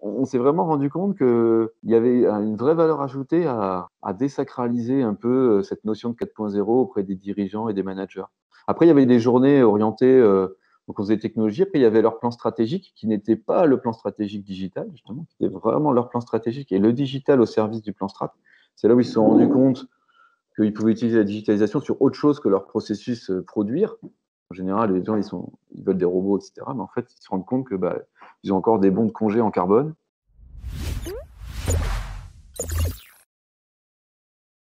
on s'est vraiment rendu compte qu'il y avait une vraie valeur ajoutée à désacraliser un peu cette notion de 4.0 auprès des dirigeants et des managers. Après, il y avait des journées orientées donc on faisait technologie. Après, il y avait leur plan stratégique qui n'était pas le plan stratégique digital, justement, qui était vraiment leur plan stratégique et le digital au service du plan strat. C'est là où ils se sont rendus compte qu'ils pouvaient utiliser la digitalisation sur autre chose que leur processus produire. En général, les gens, ils veulent des robots, etc. Mais en fait, ils se rendent compte que ils ont encore des bons de congé en carbone.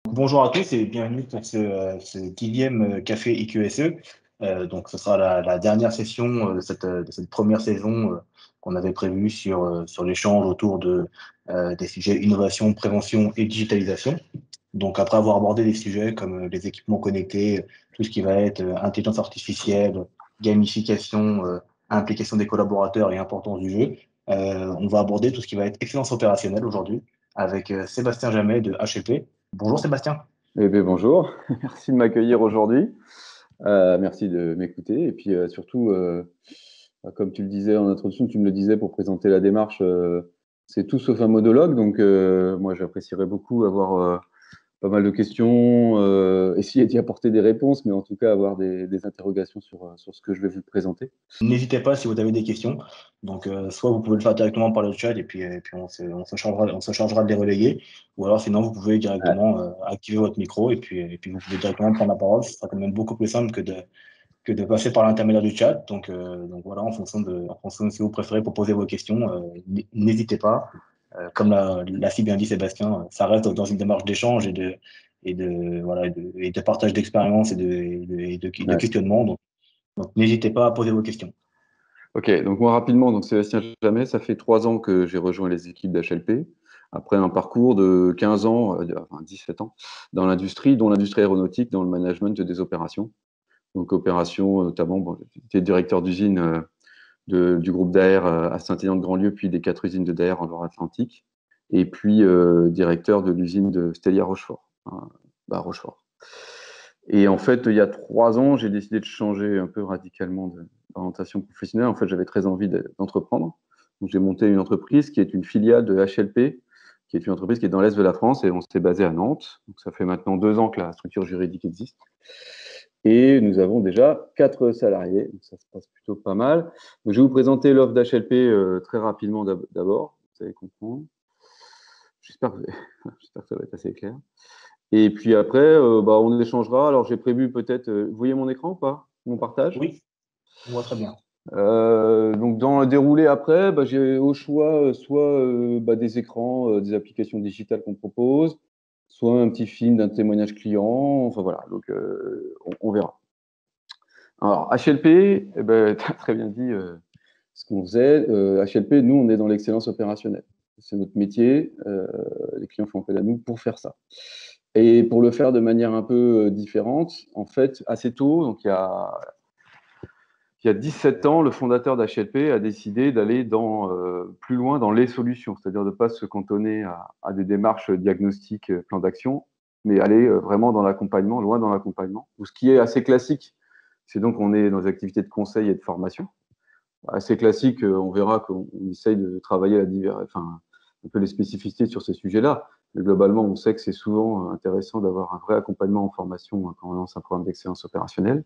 Bonjour à tous et bienvenue pour ce 10e café IQSE. Donc, ce sera la dernière session de cette première saison qu'on avait prévue sur l'échange autour des sujets innovation, prévention et digitalisation. Donc, après avoir abordé des sujets comme les équipements connectés, tout ce qui va être intelligence artificielle, gamification, implication des collaborateurs et importance du jeu, on va aborder tout ce qui va être excellence opérationnelle aujourd'hui avec Sébastien Jamet de HLP. Bonjour Sébastien. Eh bien, bonjour, merci de m'accueillir aujourd'hui. Merci de m'écouter. Et puis surtout, comme tu le disais en introduction, tu me le disais pour présenter la démarche, c'est tout sauf un monologue. Donc, moi, j'apprécierais beaucoup avoir pas mal de questions, essayer d'y apporter des réponses, mais en tout cas avoir des interrogations sur ce que je vais vous présenter. N'hésitez pas si vous avez des questions. Donc, soit vous pouvez le faire directement par le chat et puis on se chargera de les relayer. Ou alors, sinon, vous pouvez Ouais. directement activer votre micro et puis vous pouvez directement prendre la parole. Ce sera quand même beaucoup plus simple que de passer par l'intermédiaire du chat. Donc voilà, en fonction de si vous préférez proposer vos questions, n'hésitez pas. Comme l'a si bien dit Sébastien, ça reste dans une démarche d'échange voilà, et de partage d'expérience de Ouais. questionnement. Donc n'hésitez pas à poser vos questions. Ok, donc moi rapidement, donc Sébastien Jamet, ça fait 3 ans que j'ai rejoint les équipes d'HLP, après un parcours de 15 ans, enfin 17 ans, dans l'industrie, dont l'industrie aéronautique, dans le management des opérations. Donc opérations notamment, bon, j'étais directeur d'usine du groupe Daher à Saint-Élion-de-Grandlieu, puis des 4 usines de Daher en Loire-Atlantique, et puis directeur de l'usine de Stelia Rochefort, hein, Rochefort. Et en fait, il y a 3 ans, j'ai décidé de changer un peu radicalement d'orientation professionnelle. En fait, j'avais très envie d'entreprendre. Donc, j'ai monté une entreprise qui est une filiale de HLP, qui est une entreprise qui est dans l'Est de la France, et on s'est basé à Nantes. Donc, ça fait maintenant 2 ans que la structure juridique existe. Et nous avons déjà 4 salariés, donc ça se passe plutôt pas mal. Donc, je vais vous présenter l'offre d'HLP très rapidement d'abord, vous allez comprendre. J'espère que, j'espère que ça va être assez clair. Et puis après, on échangera. Alors, j'ai prévu peut-être. Vous voyez mon écran ou pas? Mon partage? Oui, on voit très bien. Donc, dans le déroulé après, j'ai au choix soit des écrans, des applications digitales qu'on propose, soit un petit film d'un témoignage client. Enfin, voilà. Donc, on verra. Alors, HLP, tu as très bien dit ce qu'on faisait. HLP, nous, on est dans l'excellence opérationnelle. C'est notre métier. Les clients font appel à nous pour faire ça. Et pour le faire de manière un peu différente, en fait, assez tôt, donc il y a 17 ans, le fondateur d'HLP a décidé d'aller plus loin dans les solutions, c'est-à-dire de ne pas se cantonner à des démarches diagnostiques, plan d'action, mais aller vraiment dans l'accompagnement, loin dans l'accompagnement. Ce qui est assez classique, c'est donc on est dans des activités de conseil et de formation. Assez classique, on verra qu'on essaye de travailler un peu les spécificités sur ces sujets-là. Mais globalement, on sait que c'est souvent intéressant d'avoir un vrai accompagnement en formation quand on lance un programme d'excellence opérationnelle.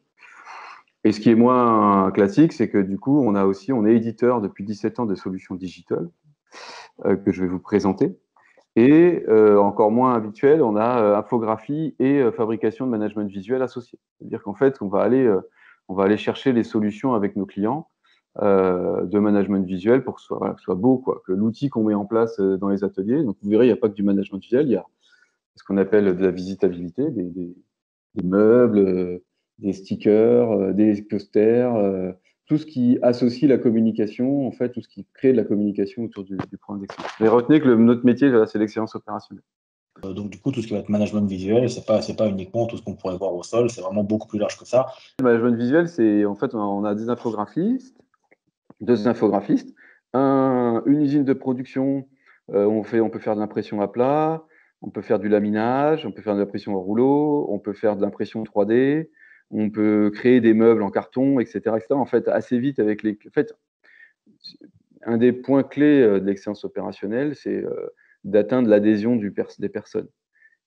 Et ce qui est moins classique, c'est que du coup, on est éditeur depuis 17 ans de solutions digitales que je vais vous présenter. Et encore moins habituel, on a infographie et fabrication de management visuel associés. C'est-à-dire qu'en fait, on va aller chercher les solutions avec nos clients de management visuel pour que ce soit beau, quoi. Que l'outil qu'on met en place dans les ateliers, donc vous verrez, il n'y a pas que du management visuel, il y a ce qu'on appelle de la visitabilité, des meubles, des stickers, des posters, tout ce qui associe la communication, en fait, tout ce qui crée de la communication autour du programme d'excellence. Mais retenez que notre métier, c'est l'excellence opérationnelle. Donc du coup, tout ce qui va être management visuel, c'est pas uniquement tout ce qu'on pourrait voir au sol, c'est vraiment beaucoup plus large que ça. Le management visuel, c'est en fait, on a des infographistes, 2 infographistes, une usine de production, on peut faire de l'impression à plat, on peut faire du laminage, on peut faire de l'impression au rouleau, on peut faire de l'impression 3D, on peut créer des meubles en carton, etc., etc. En fait, assez vite avec en fait, un des points clés de l'excellence opérationnelle, c'est d'atteindre l'adhésion des personnes.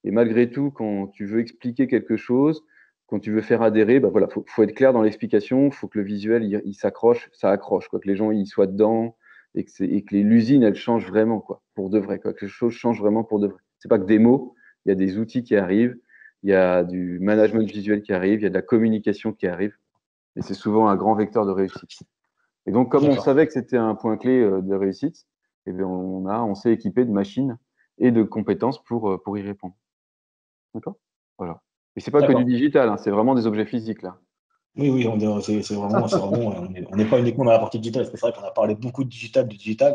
Et malgré tout, quand tu veux expliquer quelque chose, quand tu veux faire adhérer, bah voilà, faut être clair dans l'explication, il faut que le visuel il s'accroche, ça accroche, quoi, que les gens ils soient dedans et que l'usine elle change vraiment, quoi, pour de vrai, quoi, que les choses changent vraiment pour de vrai. C'est pas que des mots, il y a des outils qui arrivent, il y a du management visuel qui arrive, il y a de la communication qui arrive, et c'est souvent un grand vecteur de réussite. Et donc, comme on D'accord. savait que c'était un point clé de réussite, eh bien, on s'est équipé de machines et de compétences pour y répondre. D'accord? Voilà. Et c'est pas que du D'accord. digital, hein, c'est vraiment des objets physiques là. Oui, oui, c'est vraiment, on n'est pas uniquement dans la partie digitale. C'est vrai qu'on a parlé beaucoup de digital,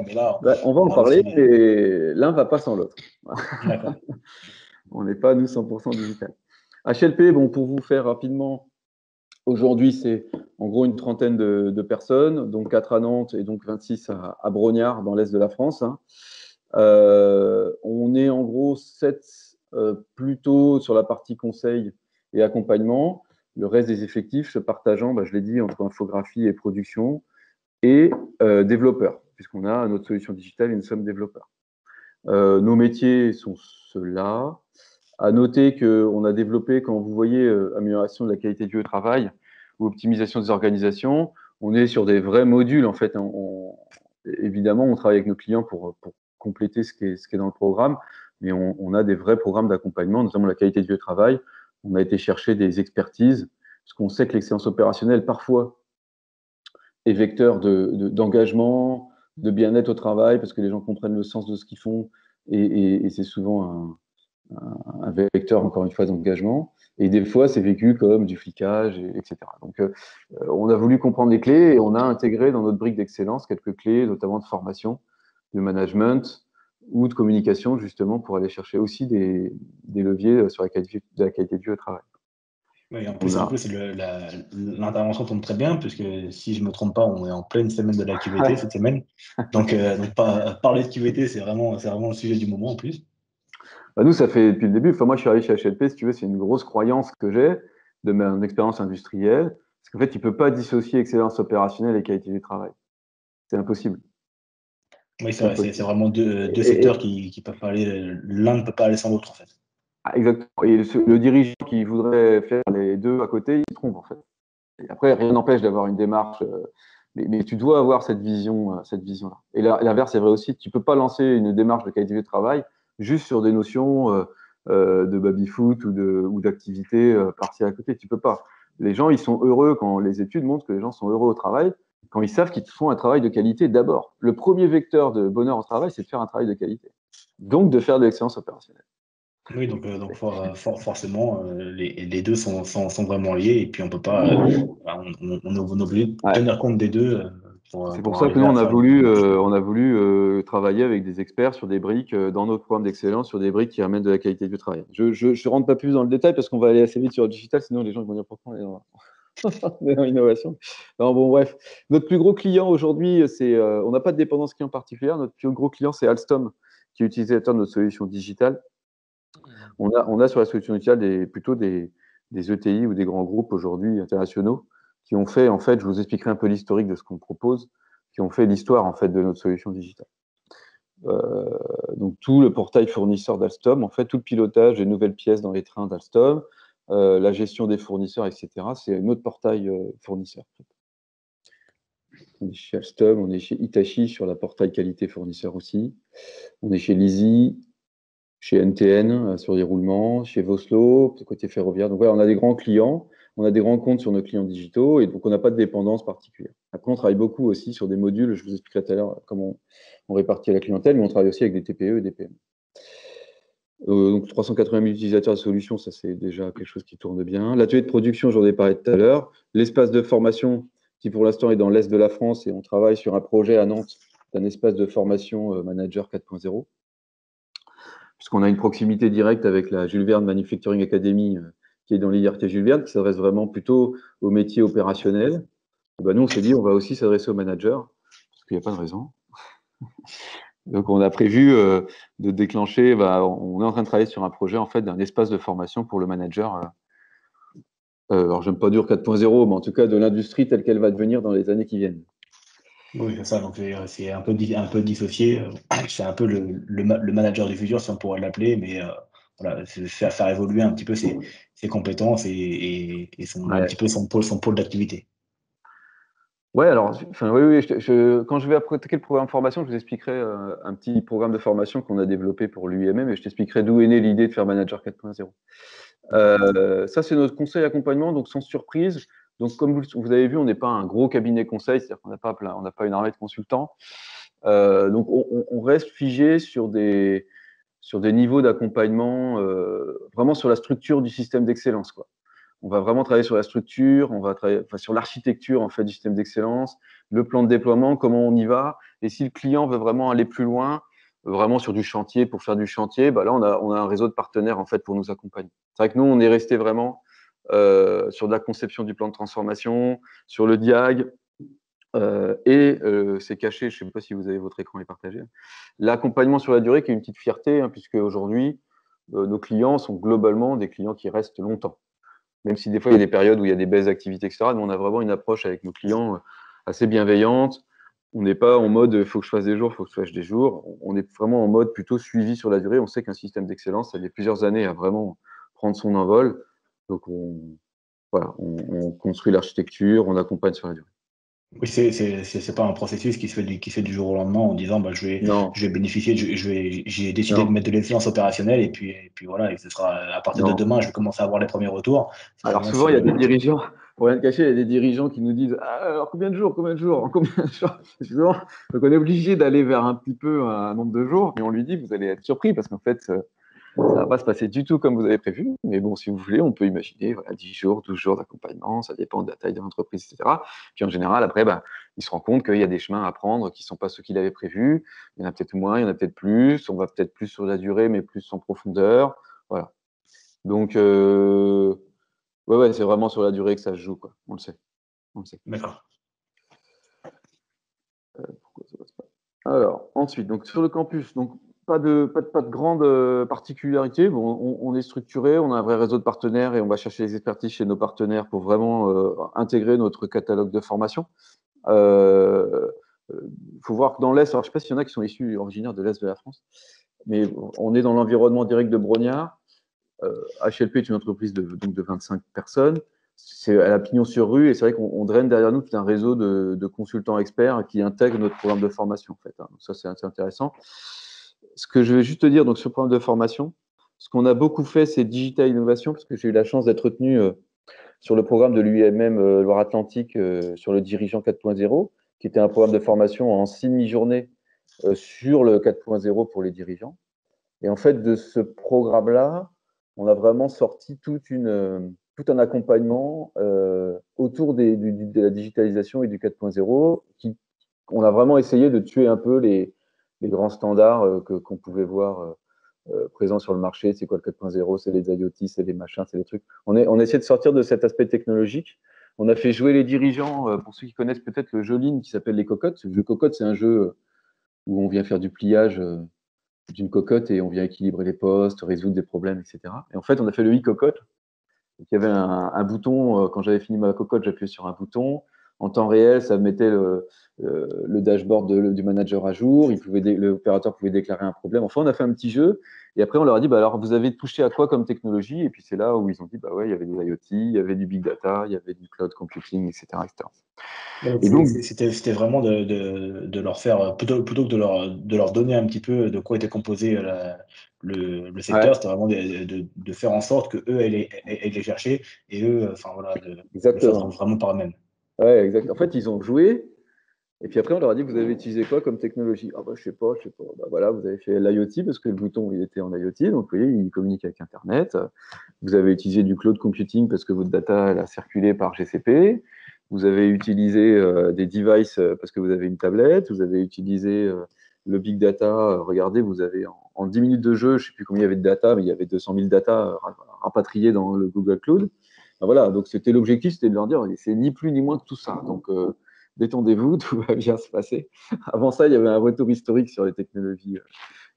mais là, Bah, on va on en a aussi parler, des. mais l'un va pas sans l'autre. D'accord. On n'est pas, nous, 100% digital. HLP, bon, pour vous faire rapidement, aujourd'hui, c'est en gros une trentaine de personnes, donc 4 à Nantes et donc 26 à Brognard, dans l'est de la France, hein. On est en gros 7 plutôt sur la partie conseil et accompagnement. Le reste des effectifs se partageant, bah, je l'ai dit, entre infographie et production et développeurs, puisqu'on a notre solution digitale et nous sommes développeurs. Nos métiers sont ceux-là. À noter qu'on a développé, quand vous voyez amélioration de la qualité du travail ou optimisation des organisations, on est sur des vrais modules en fait. Évidemment, on travaille avec nos clients pour compléter ce qui est dans le programme, mais on a des vrais programmes d'accompagnement, notamment la qualité du travail. On a été chercher des expertises, parce qu'on sait que l'excellence opérationnelle, parfois, est vecteur d'engagement, de bien-être au travail, parce que les gens comprennent le sens de ce qu'ils font, et c'est souvent un vecteur, encore une fois, d'engagement. Et des fois, c'est vécu comme du flicage, etc. Donc, on a voulu comprendre les clés et on a intégré dans notre brique d'excellence quelques clés, notamment de formation, de management ou de communication, justement, pour aller chercher aussi des leviers sur la qualité de vie au travail. Oui, On en a... plus l'intervention tombe très bien, puisque si je ne me trompe pas, on est en pleine semaine de la QVT cette semaine. Donc parler de QVT, c'est vraiment le sujet du moment en plus. Bah, nous, ça fait depuis le début. Enfin, moi, je suis arrivé chez HLP, si tu veux, c'est une grosse croyance que j'ai de mon expérience industrielle. Parce qu'en fait, tu ne peux pas dissocier excellence opérationnelle et qualité du travail. C'est impossible. Oui, c'est C'est vrai, c'est impossible. vraiment deux secteurs qui peuvent pas aller, l'un ne peut pas aller sans l'autre en fait. Exactement. Et le dirigeant qui voudrait faire les deux à côté, il se trompe en fait. Et après, rien n'empêche d'avoir une démarche, mais tu dois avoir cette vision-là. Et l'inverse est vrai aussi. Tu ne peux pas lancer une démarche de qualité de travail juste sur des notions de baby-foot ou d'activité partielle à côté. Tu peux pas. Les gens, ils sont heureux quand les études montrent que les gens sont heureux au travail, quand ils savent qu'ils font un travail de qualité d'abord. Le premier vecteur de bonheur au travail, c'est de faire un travail de qualité. Donc, de faire de l'excellence opérationnelle. Oui, donc forcément, les deux sont vraiment liés, et puis on peut pas, on est obligé de Ouais. tenir compte des deux C'est pour pour ça que arriver nous, à faire une. on a voulu travailler avec des experts sur des briques dans notre programme d'excellence, sur des briques qui amènent de la qualité du travail. Je rentre pas plus dans le détail parce qu'on va aller assez vite sur le digital, sinon les gens vont dire pourquoi on est dans l'innovation. Non, bon, bref. Notre plus gros client aujourd'hui, on n'a pas de dépendance client particulière. Notre plus gros client, c'est Alstom, qui est utilisateur de notre solution digitale. On a sur la solution digitale plutôt des ETI ou des grands groupes aujourd'hui internationaux qui ont fait, en fait, je vous expliquerai un peu l'historique de ce qu'on propose, qui ont fait l'histoire en fait de notre solution digitale. Euh, donc tout le portail fournisseur d'Alstom, en fait, tout le pilotage des nouvelles pièces dans les trains d'Alstom, la gestion des fournisseurs, etc. C'est notre portail fournisseur. On est chez Alstom, on est chez Hitachi sur la portail qualité fournisseur aussi. On est chez Lizzie, chez NTN sur les roulements, chez Voslo, côté ferroviaire. Donc voilà, on a des grands clients, on a des grands comptes sur nos clients digitaux et donc on n'a pas de dépendance particulière. Après, on travaille beaucoup aussi sur des modules, je vous expliquerai tout à l'heure comment on répartit la clientèle, mais on travaille aussi avec des TPE et des PME. Donc 380 000 utilisateurs de solutions, ça c'est déjà quelque chose qui tourne bien. L'atelier de production, j'en ai parlé tout à l'heure. L'espace de formation qui pour l'instant est dans l'est de la France et on travaille sur un projet à Nantes d'un espace de formation manager 4.0. Puisqu'on a une proximité directe avec la Jules Verne Manufacturing Academy qui est dans l'IRT Jules Verne, qui s'adresse vraiment plutôt aux métiers opérationnels. Et ben nous, on s'est dit, on va aussi s'adresser aux managers, parce qu'il n'y a pas de raison. Donc, on a prévu de déclencher, on est en train de travailler sur un projet en fait d'un espace de formation pour le manager. Alors, j'aime pas dire 4.0, mais en tout cas de l'industrie telle qu'elle va devenir dans les années qui viennent. Oui, c'est ça. Donc, c'est un peu dissocié. C'est un peu le manager du futur, si on pourrait l'appeler, mais voilà, c'est faire évoluer un petit peu ses compétences et un Ouais. petit peu son pôle d'activité. Ouais, alors, enfin, oui, oui, quand je vais attaquer le programme de formation, je vous expliquerai un petit programme de formation qu'on a développé pour l'UIMM et je t'expliquerai d'où est née l'idée de faire Manager 4.0. D'accord. Ça, c'est notre conseil accompagnement, donc sans surprise. Donc, comme vous avez vu, on n'est pas un gros cabinet conseil, c'est-à-dire qu'on n'a pas on n'a pas une armée de consultants. Donc, on reste figé sur des niveaux d'accompagnement, vraiment sur la structure du système d'excellence, quoi. On va vraiment travailler sur la structure, on va travailler enfin, sur l'architecture en fait du système d'excellence, le plan de déploiement, comment on y va. Et si le client veut vraiment aller plus loin, vraiment sur du chantier pour faire du chantier, bah là on a un réseau de partenaires en fait pour nous accompagner. C'est vrai que nous on est resté vraiment sur de la conception du plan de transformation, sur le diag. C'est caché, je ne sais pas si vous avez votre écran est partagé. L'accompagnement sur la durée qui est une petite fierté, hein, puisque aujourd'hui, nos clients sont globalement des clients qui restent longtemps. Même si des fois, il y a des périodes où il y a des baisses d'activité, etc. Mais on a vraiment une approche avec nos clients assez bienveillante. On n'est pas en mode il faut que je fasse des jours, il faut que je fasse des jours. On est vraiment en mode plutôt suivi sur la durée. On sait qu'un système d'excellence, ça met plusieurs années à vraiment prendre son envol. Donc, voilà, on construit l'architecture, on accompagne sur la durée. Oui, c'est pas un processus qui se fait du jour au lendemain en disant, bah, Non, je vais bénéficier, j'ai décidé de non, mettre de l'excellence opérationnelle et puis voilà, et ce sera à partir de non. demain, je vais commencer à avoir les premiers retours. Alors Finalement, souvent, il y a des dirigeants, pour rien te cacher, il y a des dirigeants qui nous disent ah, alors combien de jours, combien de jours Souvent, donc on est obligé d'aller vers un petit peu un nombre de jours, mais on lui dit vous allez être surpris parce qu'en fait, ça va pas se passer du tout comme vous avez prévu. Mais bon, si vous voulez, on peut imaginer voilà, 10 jours, 12 jours d'accompagnement, ça dépend de la taille de l'entreprise, etc. Puis en général, après, bah, il se rend compte qu'il y a des chemins à prendre qui ne sont pas ceux qu'il avait prévus. Il y en a peut-être moins, il y en a peut-être plus. On va peut-être plus sur la durée, mais plus en profondeur. Voilà. Donc, ouais, ouais, c'est vraiment sur la durée que ça se joue, quoi. On le sait. On le sait. d'accord. Pourquoi ça passe pas Alors, ensuite, donc sur le campus, donc pas de grande particularité. Bon, on est structuré, on a un vrai réseau de partenaires et on va chercher les expertises chez nos partenaires pour vraiment intégrer notre catalogue de formation. Il faut voir que dans l'Est, alors je ne sais pas s'il y en a qui sont issus originaires de l'Est de la France, mais on est dans l'environnement direct de Brognard. HLP est une entreprise donc de 25 personnes. C'est à la pignon sur rue et c'est vrai qu'on draine derrière nous tout un réseau de consultants experts qui intègrent notre programme de formation. En fait, hein. Donc ça, c'est intéressant. Ce que je vais juste te dire donc, sur le programme de formation, ce qu'on a beaucoup fait, c'est digital innovation, parce que j'ai eu la chance d'être retenu sur le programme de l'UIMM Loire-Atlantique sur le dirigeant 4.0, qui était un programme de formation en 6 demi-journées sur le 4.0 pour les dirigeants. Et en fait, de ce programme-là, on a vraiment sorti tout un accompagnement autour de la digitalisation et du 4.0. On a vraiment essayé de tuer un peu les grands standards qu'on pouvait voir présents sur le marché. C'est quoi le 4.0? C'est les IoT, c'est les machins, c'est les trucs. On a essayé de sortir de cet aspect technologique. On a fait jouer les dirigeants, pour ceux qui connaissent peut-être le jeu ligne qui s'appelle les cocottes. Le jeu cocotte, c'est un jeu où on vient faire du pliage d'une cocotte et on vient équilibrer les postes, résoudre des problèmes, etc. Et en fait, on a fait le e-cocotte. Donc, il y avait un bouton, quand j'avais fini ma cocotte, j'appuyais sur un bouton. En temps réel, ça mettait le dashboard du manager à jour. L'opérateur pouvait déclarer un problème. Enfin, on a fait un petit jeu. Et après, on leur a dit, bah, alors, vous avez touché à quoi comme technologie? Et puis, c'est là où ils ont dit, bah ouais, il y avait des IoT, il y avait du big data, il y avait du cloud computing, etc. etc. Donc, Et donc, c'était vraiment de leur faire, plutôt que de leur donner un petit peu de quoi était composé le secteur, ouais, c'était vraiment de faire en sorte que eux aient les chercher et eux, enfin voilà, de le faire exactement. vraiment par eux-mêmes. Ouais, exact. En fait, ils ont joué. Et puis après, on leur a dit, vous avez utilisé quoi comme technologie? Ah bah, je sais pas, je sais pas. Bah, voilà, vous avez fait l'IoT parce que le bouton, il était en IoT, donc vous voyez, il communique avec Internet. Vous avez utilisé du cloud computing parce que votre data, elle a circulé par GCP. Vous avez utilisé des devices parce que vous avez une tablette. Vous avez utilisé le big data. Regardez, vous avez en 10 minutes de jeu, je sais plus combien il y avait de data, mais il y avait 200 000 data rapatriées dans le Google Cloud. Ben voilà, donc c'était l'objectif, c'était de leur dire, c'est ni plus ni moins que tout ça. Donc, détendez-vous, tout va bien se passer. Avant ça, il y avait un retour historique sur les technologies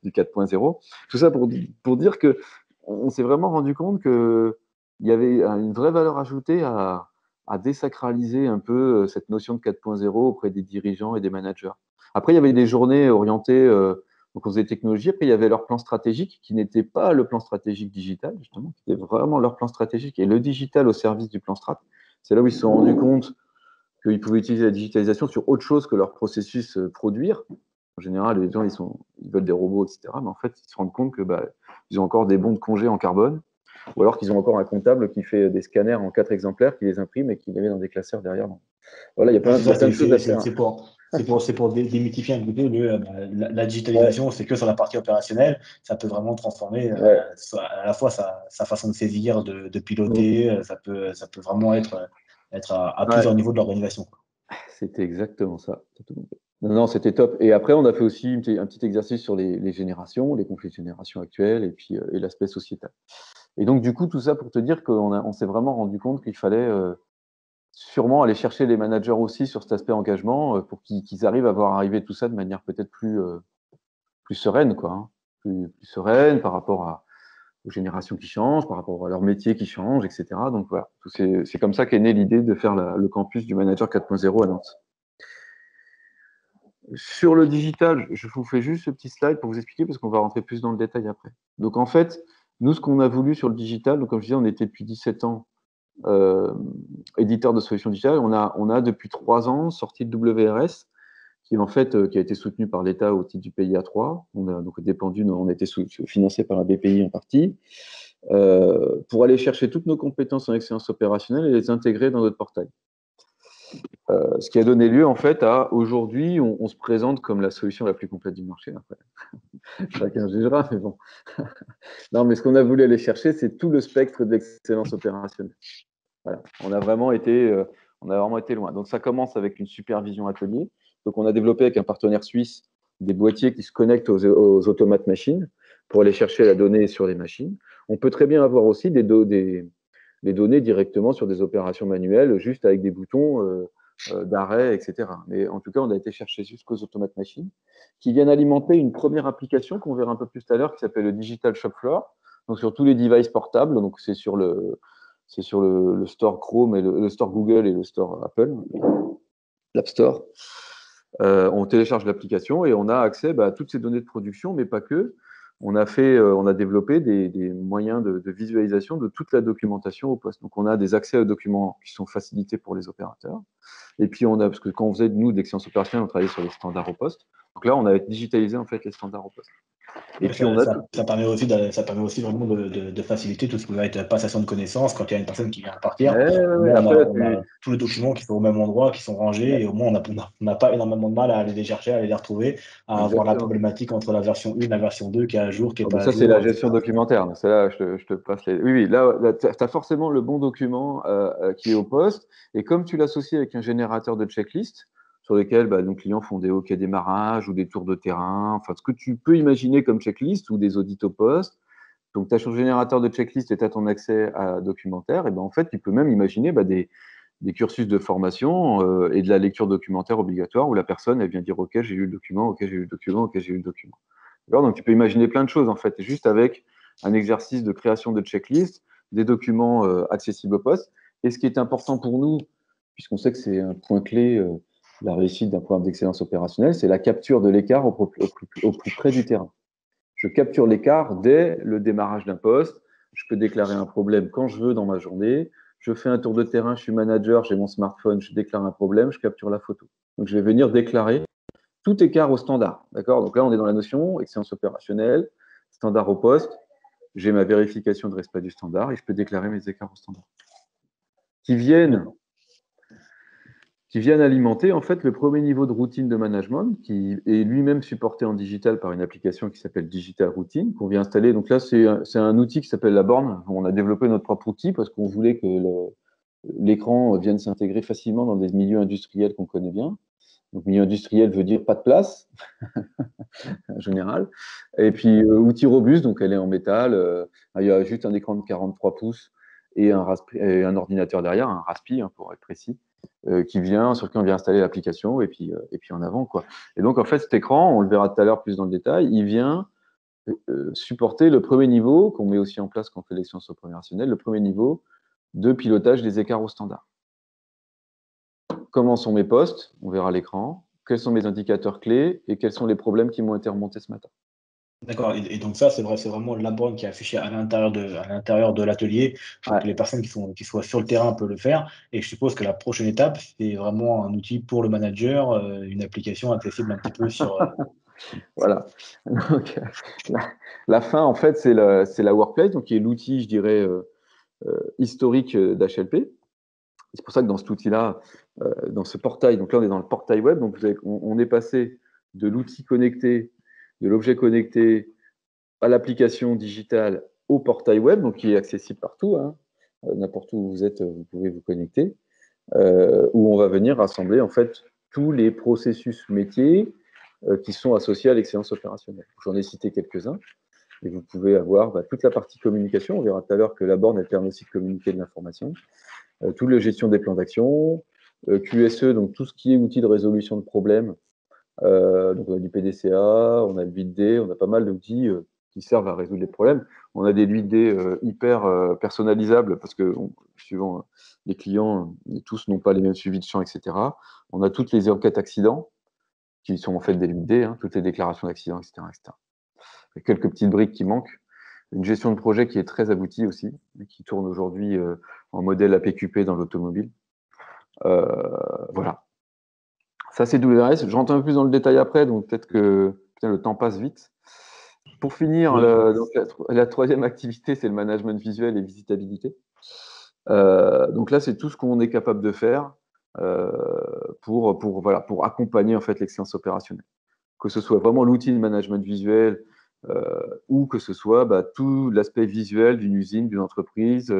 du 4.0. Tout ça pour dire que on s'est vraiment rendu compte qu'il y avait une vraie valeur ajoutée à désacraliser un peu cette notion de 4.0 auprès des dirigeants et des managers. Après, il y avait des journées orientées, donc on faisait technologie, après il y avait leur plan stratégique qui n'était pas le plan stratégique digital, justement, qui était vraiment leur plan stratégique et le digital au service du plan strat. C'est là où ils se sont rendus compte qu'ils pouvaient utiliser la digitalisation sur autre chose que leur processus produire. En général, les gens, ils veulent des robots, etc. Mais en fait, ils se rendent compte que ils ont encore des bons de congé en carbone, ou alors qu'ils ont encore un comptable qui fait des scanners en 4 exemplaires, qui les imprime et qui les met dans des classeurs derrière. Voilà, il y a Ouais, plein, c'est il y a ça, plein de choses à faire. c'est pour démythifier un petit peu la Ouais, digitalisation, c'est que sur la partie opérationnelle, ça peut vraiment transformer ouais. à la fois sa façon de saisir, de Mm. piloter, ça peut vraiment être à Ouais, plusieurs niveaux de l'organisation. c'était exactement ça. Non, non, c'était top. Et après, on a fait aussi un petit exercice sur les générations, les conflits de génération actuels, et puis et l'aspect sociétal. Et donc, du coup, tout ça pour te dire on s'est vraiment rendu compte qu'il fallait sûrement aller chercher les managers aussi sur cet aspect engagement pour qu'ils arrivent à voir arriver tout ça de manière peut-être plus sereine, quoi, hein. Plus sereine par rapport aux générations qui changent, par rapport à leur métier qui change, etc. Donc voilà, c'est comme ça qu'est née l'idée de faire le campus du Manager 4.0 à Nantes. Sur le digital, je vous fais juste ce petit slide pour vous expliquer parce qu'on va rentrer plus dans le détail après. Donc en fait, nous, ce qu'on a voulu sur le digital, donc comme je disais, on était depuis 17 ans euh, éditeur de solutions digitales. On a depuis 3 ans sorti le WRS, qui en fait qui a été soutenu par l'État au titre du PIA 3. On a donc on a été financé par la BPI en partie, pour aller chercher toutes nos compétences en excellence opérationnelle et les intégrer dans notre portail. Ce qui a donné lieu en fait à aujourd'hui, on se présente comme la solution la plus complète du marché. Après, chacun jugera, mais bon. Non, mais ce qu'on a voulu aller chercher, c'est tout le spectre de l'excellence opérationnelle. Voilà. On a vraiment été loin. Donc ça commence avec une supervision atelier. Donc on a développé avec un partenaire suisse des boîtiers qui se connectent aux automates machines pour aller chercher la donnée sur les machines. On peut très bien avoir aussi des données directement sur des opérations manuelles, juste avec des boutons d'arrêt, etc. Mais en tout cas, on a été chercher jusqu'aux automates machines qui viennent alimenter une première application qu'on verra un peu plus tout à l'heure qui s'appelle le Digital Shop Floor. Donc sur tous les devices portables, donc c'est sur le store Chrome et le store Google et le store Apple, l'App Store. On télécharge l'application et on a accès à toutes ces données de production, mais pas que. On a développé des moyens de visualisation de toute la documentation au poste. Donc, on a des accès aux documents qui sont facilités pour les opérateurs. Et puis, parce que quand on faisait, nous, de l'excellence opérationnelle, on travaillait sur les standards au poste. Donc là, on a digitalisé, en fait, les standards au poste. Et Ouais, puis, on a tout. ça permet aussi vraiment de faciliter tout ce qui va être passation de connaissances quand il y a une personne qui vient à partir. Ouais, Au ouais, moins, après, on a tous les documents qui sont au même endroit, qui sont rangés, et au moins, on n'a pas énormément de mal à aller les chercher, à aller les retrouver, à avoir la exactement. problématique entre la version 1, la version 2, qui est à jour, qui n'est Oh, ben pas à ça, c'est la jour, gestion etc. documentaire. C'est là, je te passe les. Oui, oui, là tu as forcément le bon document qui est au poste. Et comme tu l'associes avec un générateur de checklist, sur lesquels nos clients font des hockey démarrage ou des tours de terrain, enfin, ce que tu peux imaginer comme checklist ou des audits au poste. Donc, tu as ton générateur de checklist et tu as ton accès à documentaire. Et ben, en fait, tu peux même imaginer des cursus de formation et de la lecture documentaire obligatoire où la personne, elle vient dire OK, j'ai lu le document, OK, j'ai lu le document, OK, j'ai lu le document. Donc, tu peux imaginer plein de choses, en fait, juste avec un exercice de création de checklist, des documents accessibles au poste. Et ce qui est important pour nous, puisqu'on sait que c'est un point clé, la réussite d'un programme d'excellence opérationnelle, c'est la capture de l'écart au plus près du terrain. Je capture l'écart dès le démarrage d'un poste. Je peux déclarer un problème quand je veux dans ma journée. Je fais un tour de terrain, je suis manager, j'ai mon smartphone, je déclare un problème, je capture la photo. Donc, je vais venir déclarer tout écart au standard. D'accord. Donc là, on est dans la notion excellence opérationnelle, standard au poste. J'ai ma vérification de respect du standard et je peux déclarer mes écarts au standard. Qui viennent, qui viennent alimenter en fait le premier niveau de routine de management qui est lui-même supporté en digital par une application qui s'appelle Digital Routine qu'on vient installer. Donc là, c'est un outil qui s'appelle la borne. On a développé notre propre outil parce qu'on voulait que l'écran vienne s'intégrer facilement dans des milieux industriels qu'on connaît bien. Donc, milieu industriel veut dire pas de place, en général. Et puis, outil robuste, donc elle est en métal. Il y a juste un écran de 43 pouces et un ordinateur derrière, un Raspi, hein, pour être précis, sur lequel on vient installer l'application et puis en avant, quoi. Et donc, en fait, cet écran, on le verra tout à l'heure plus dans le détail, il vient supporter le premier niveau, qu'on met aussi en place quand on fait l'excellence opérationnelle, le premier niveau de pilotage des écarts au standard. comment sont mes postes, on verra à l'écran, quels sont mes indicateurs clés et quels sont les problèmes qui m'ont été remontés ce matin. D'accord, et donc ça, c'est vrai, c'est vraiment la borne qui est affichée à l'intérieur de l'atelier pour que Ouais. les personnes qui soient sur le terrain peuvent le faire. Et je suppose que la prochaine étape, c'est vraiment un outil pour le manager, une application accessible un petit peu sur. Voilà. Donc, la fin, en fait, c'est la workplace, donc qui est l'outil, je dirais, historique d'HLP. C'est pour ça que dans cet outil-là, dans ce portail, donc là, on est dans le portail web, donc on est passé de l'outil connecté, de l'objet connecté à l'application digitale au portail web, donc qui est accessible partout, hein. N'importe où vous êtes, vous pouvez vous connecter, où on va venir rassembler en fait tous les processus métiers qui sont associés à l'excellence opérationnelle. J'en ai cité quelques-uns, et vous pouvez avoir toute la partie communication. On verra tout à l'heure que la borne, elle permet aussi de communiquer de l'information. Toute la gestion des plans d'action, QSE, donc tout ce qui est outil de résolution de problèmes. Donc on a du PDCA, on a le 8D, on a pas mal d'outils qui servent à résoudre les problèmes. On a des 8D hyper personnalisables parce que suivant les clients, tous n'ont pas les mêmes suivis de champ, etc. On a toutes les enquêtes accidents qui sont en fait des 8D, hein, toutes les déclarations d'accidents, etc., etc. Il y a quelques petites briques qui manquent. Une gestion de projet qui est très aboutie aussi, et qui tourne aujourd'hui en modèle APQP dans l'automobile. Voilà. Ça, c'est WRS. Je rentre un peu plus dans le détail après, donc peut-être que le temps passe vite. Pour finir, donc la troisième activité, c'est le management visuel et visitabilité. Donc là, c'est tout ce qu'on est capable de faire pour accompagner en fait l'excellence opérationnelle. Que ce soit vraiment l'outil de management visuel ou que ce soit tout l'aspect visuel d'une usine, d'une entreprise,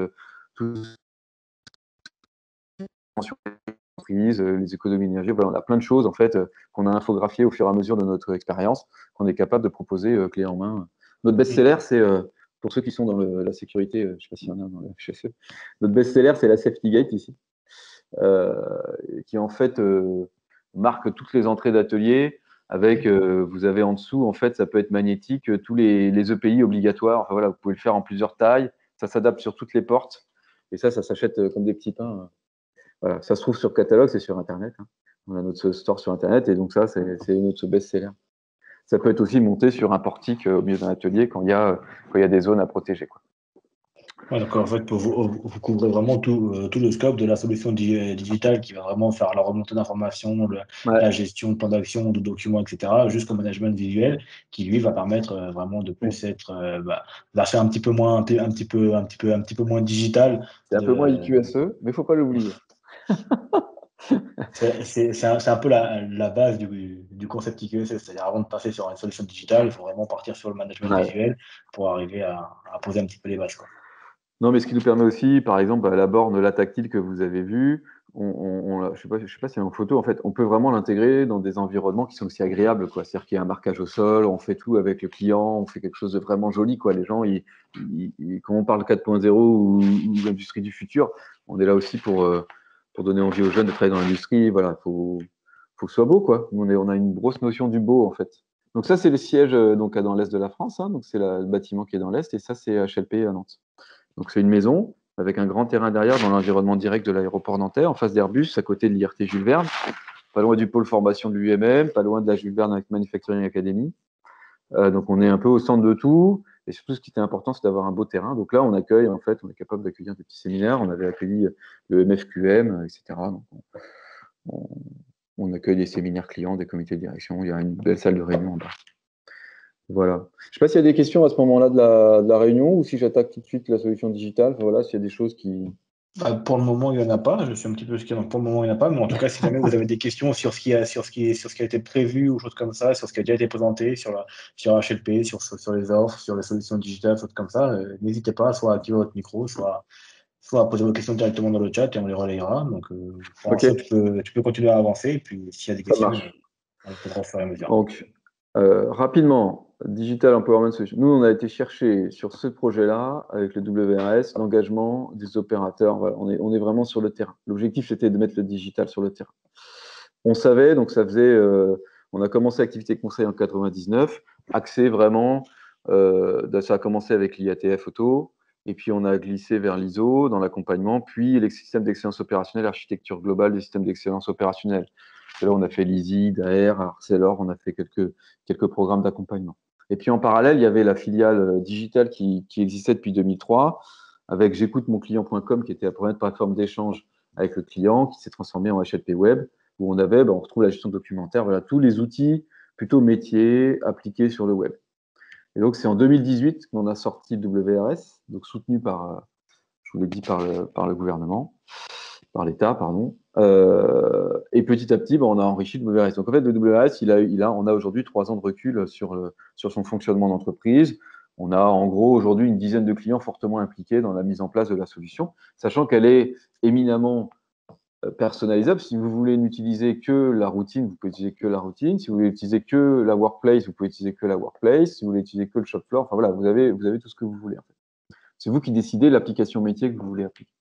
tout les économies d'énergie. Voilà, on a plein de choses en fait qu'on a infographiées au fur et à mesure de notre expérience, qu'on est capable de proposer clé en main. Notre best-seller, c'est pour ceux qui sont dans la sécurité, je ne sais pas s'il y en a dans le HSE, notre best-seller, c'est la Safety Gate ici, qui en fait marque toutes les entrées d'atelier. Avec, vous avez en dessous, en fait, ça peut être magnétique, tous les EPI obligatoires. Enfin, voilà, vous pouvez le faire en plusieurs tailles. Ça s'adapte sur toutes les portes. Et ça s'achète comme des petits pains. Voilà, ça se trouve sur catalogue, c'est sur Internet, hein. On a notre store sur Internet et donc ça, c'est notre best-seller. Ça peut être aussi monté sur un portique au milieu d'un atelier quand il y a des zones à protéger, quoi. Ouais, donc en fait, vous couvrez vraiment tout le scope de la solution digitale qui va vraiment faire la remontée d'informations, Ouais, la gestion de plan d'action, de documents, etc., jusqu'au management visuel qui lui va permettre vraiment de plus être, va faire un petit peu moins, un petit peu moins digital. c'est un peu moins IQSE, mais il ne faut pas l'oublier. C'est un peu la base du concept IQSS, c'est-à-dire avant de passer sur une solution digitale, il faut vraiment partir sur le management Ouais. visuel pour arriver à poser un petit peu les bases, quoi. Non, mais ce qui nous permet aussi, par exemple, la borne, la tactile que vous avez vue, je ne sais pas s'il y a une photo, en fait, on peut vraiment l'intégrer dans des environnements qui sont aussi agréables, quoi. C'est-à-dire qu'il y a un marquage au sol, on fait tout avec le client, on fait quelque chose de vraiment joli, quoi. Les gens, quand on parle 4.0 ou l'industrie du futur, on est là aussi pour donner envie aux jeunes de travailler dans l'industrie. Voilà, faut que ce soit beau, quoi. On a une grosse notion du beau, en fait. Donc ça, c'est le siège donc, dans l'est de la France, hein. Donc c'est le bâtiment qui est dans l'est, et ça, c'est HLP à Nantes. Donc c'est une maison avec un grand terrain derrière dans l'environnement direct de l'aéroport nantais, en face d'Airbus, à côté de l'IRT Jules Verne, pas loin du pôle formation de l'UMM, pas loin de la Jules Verne Manufacturing Academy. Donc on est un peu au centre de tout. Et surtout, ce qui était important, c'est d'avoir un beau terrain. Donc là, on accueille, en fait, on est capable d'accueillir des petits séminaires. On avait accueilli le MFQM, etc. Donc on, on accueille des séminaires clients, des comités de direction. Il y a une belle salle de réunion en bas. Voilà. Je ne sais pas s'il y a des questions à ce moment-là de la réunion ou si j'attaque tout de suite la solution digitale. Enfin, voilà, s'il y a des choses qui. Pour le moment, il n'y en a pas. Je suis un petit peu sceptique. Donc, pour le moment, il n'y en a pas. Mais en tout cas, si jamais vous avez des questions sur ce qui a été prévu ou choses comme ça, sur ce qui a déjà été présenté, sur HLP, sur les offres, sur les solutions digitales, choses comme ça, n'hésitez pas soit à activer votre micro, soit à poser vos questions directement dans le chat et on les relayera. Donc, pour Ok, l'instant, tu peux continuer à avancer. Et puis, s'il y a des ça questions, marche. on répondra au fur et à mesure. Donc, rapidement, Digital Empowerment Solution. Nous, on a été chercher sur ce projet-là, avec le WRS, l'engagement des opérateurs. Voilà, on est vraiment sur le terrain. L'objectif, c'était de mettre le digital sur le terrain. On savait, donc ça faisait. On a commencé l'activité conseil en 99, axé vraiment. Ça a commencé avec l'IATF Auto. Et puis, on a glissé vers l'ISO dans l'accompagnement, puis les systèmes d'excellence opérationnelle, architecture globale des systèmes d'excellence opérationnelle. Et là, on a fait l'ISI, DAER, Arcelor, on a fait quelques programmes d'accompagnement. Et puis, en parallèle, il y avait la filiale digitale qui existait depuis 2003, avec j'écoute-mon-client.com, qui était la première plateforme d'échange avec le client, qui s'est transformée en HLP Web, où on avait, on retrouve la gestion documentaire, voilà, tous les outils plutôt métiers appliqués sur le web. Et donc, c'est en 2018 qu'on a sorti le WRS, donc soutenu par, je vous l'ai dit, par le gouvernement, par l'État, pardon. Et petit à petit, on a enrichi le WRS. Donc, en fait, le WRS, on a aujourd'hui 3 ans de recul sur son fonctionnement d'entreprise. On a en gros aujourd'hui une dizaine de clients fortement impliqués dans la mise en place de la solution, sachant qu'elle est éminemment personnalisable. Si vous voulez n'utiliser que la routine, vous pouvez utiliser que la routine. Si vous voulez utiliser que la workplace, vous pouvez utiliser que la workplace. Si vous voulez utiliser que le shop floor, enfin voilà, vous avez tout ce que vous voulez. En fait. C'est vous qui décidez l'application métier que vous voulez appliquer.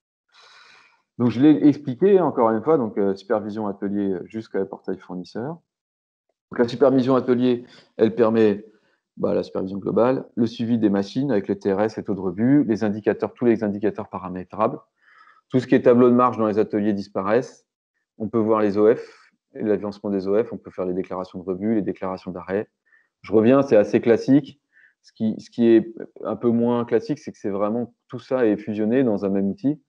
Donc je l'ai expliqué encore une fois, donc supervision atelier jusqu'à portail fournisseur. Donc la supervision atelier, elle permet la supervision globale, le suivi des machines avec les TRS, les taux de revue, les indicateurs, tous les indicateurs paramétrables. Tout ce qui est tableau de marge dans les ateliers disparaissent. On peut voir les OF, l'agencement des OF, on peut faire les déclarations de revue, les déclarations d'arrêt. Je reviens, c'est assez classique. Ce qui est un peu moins classique, c'est que c'est vraiment tout ça est fusionné dans un même outil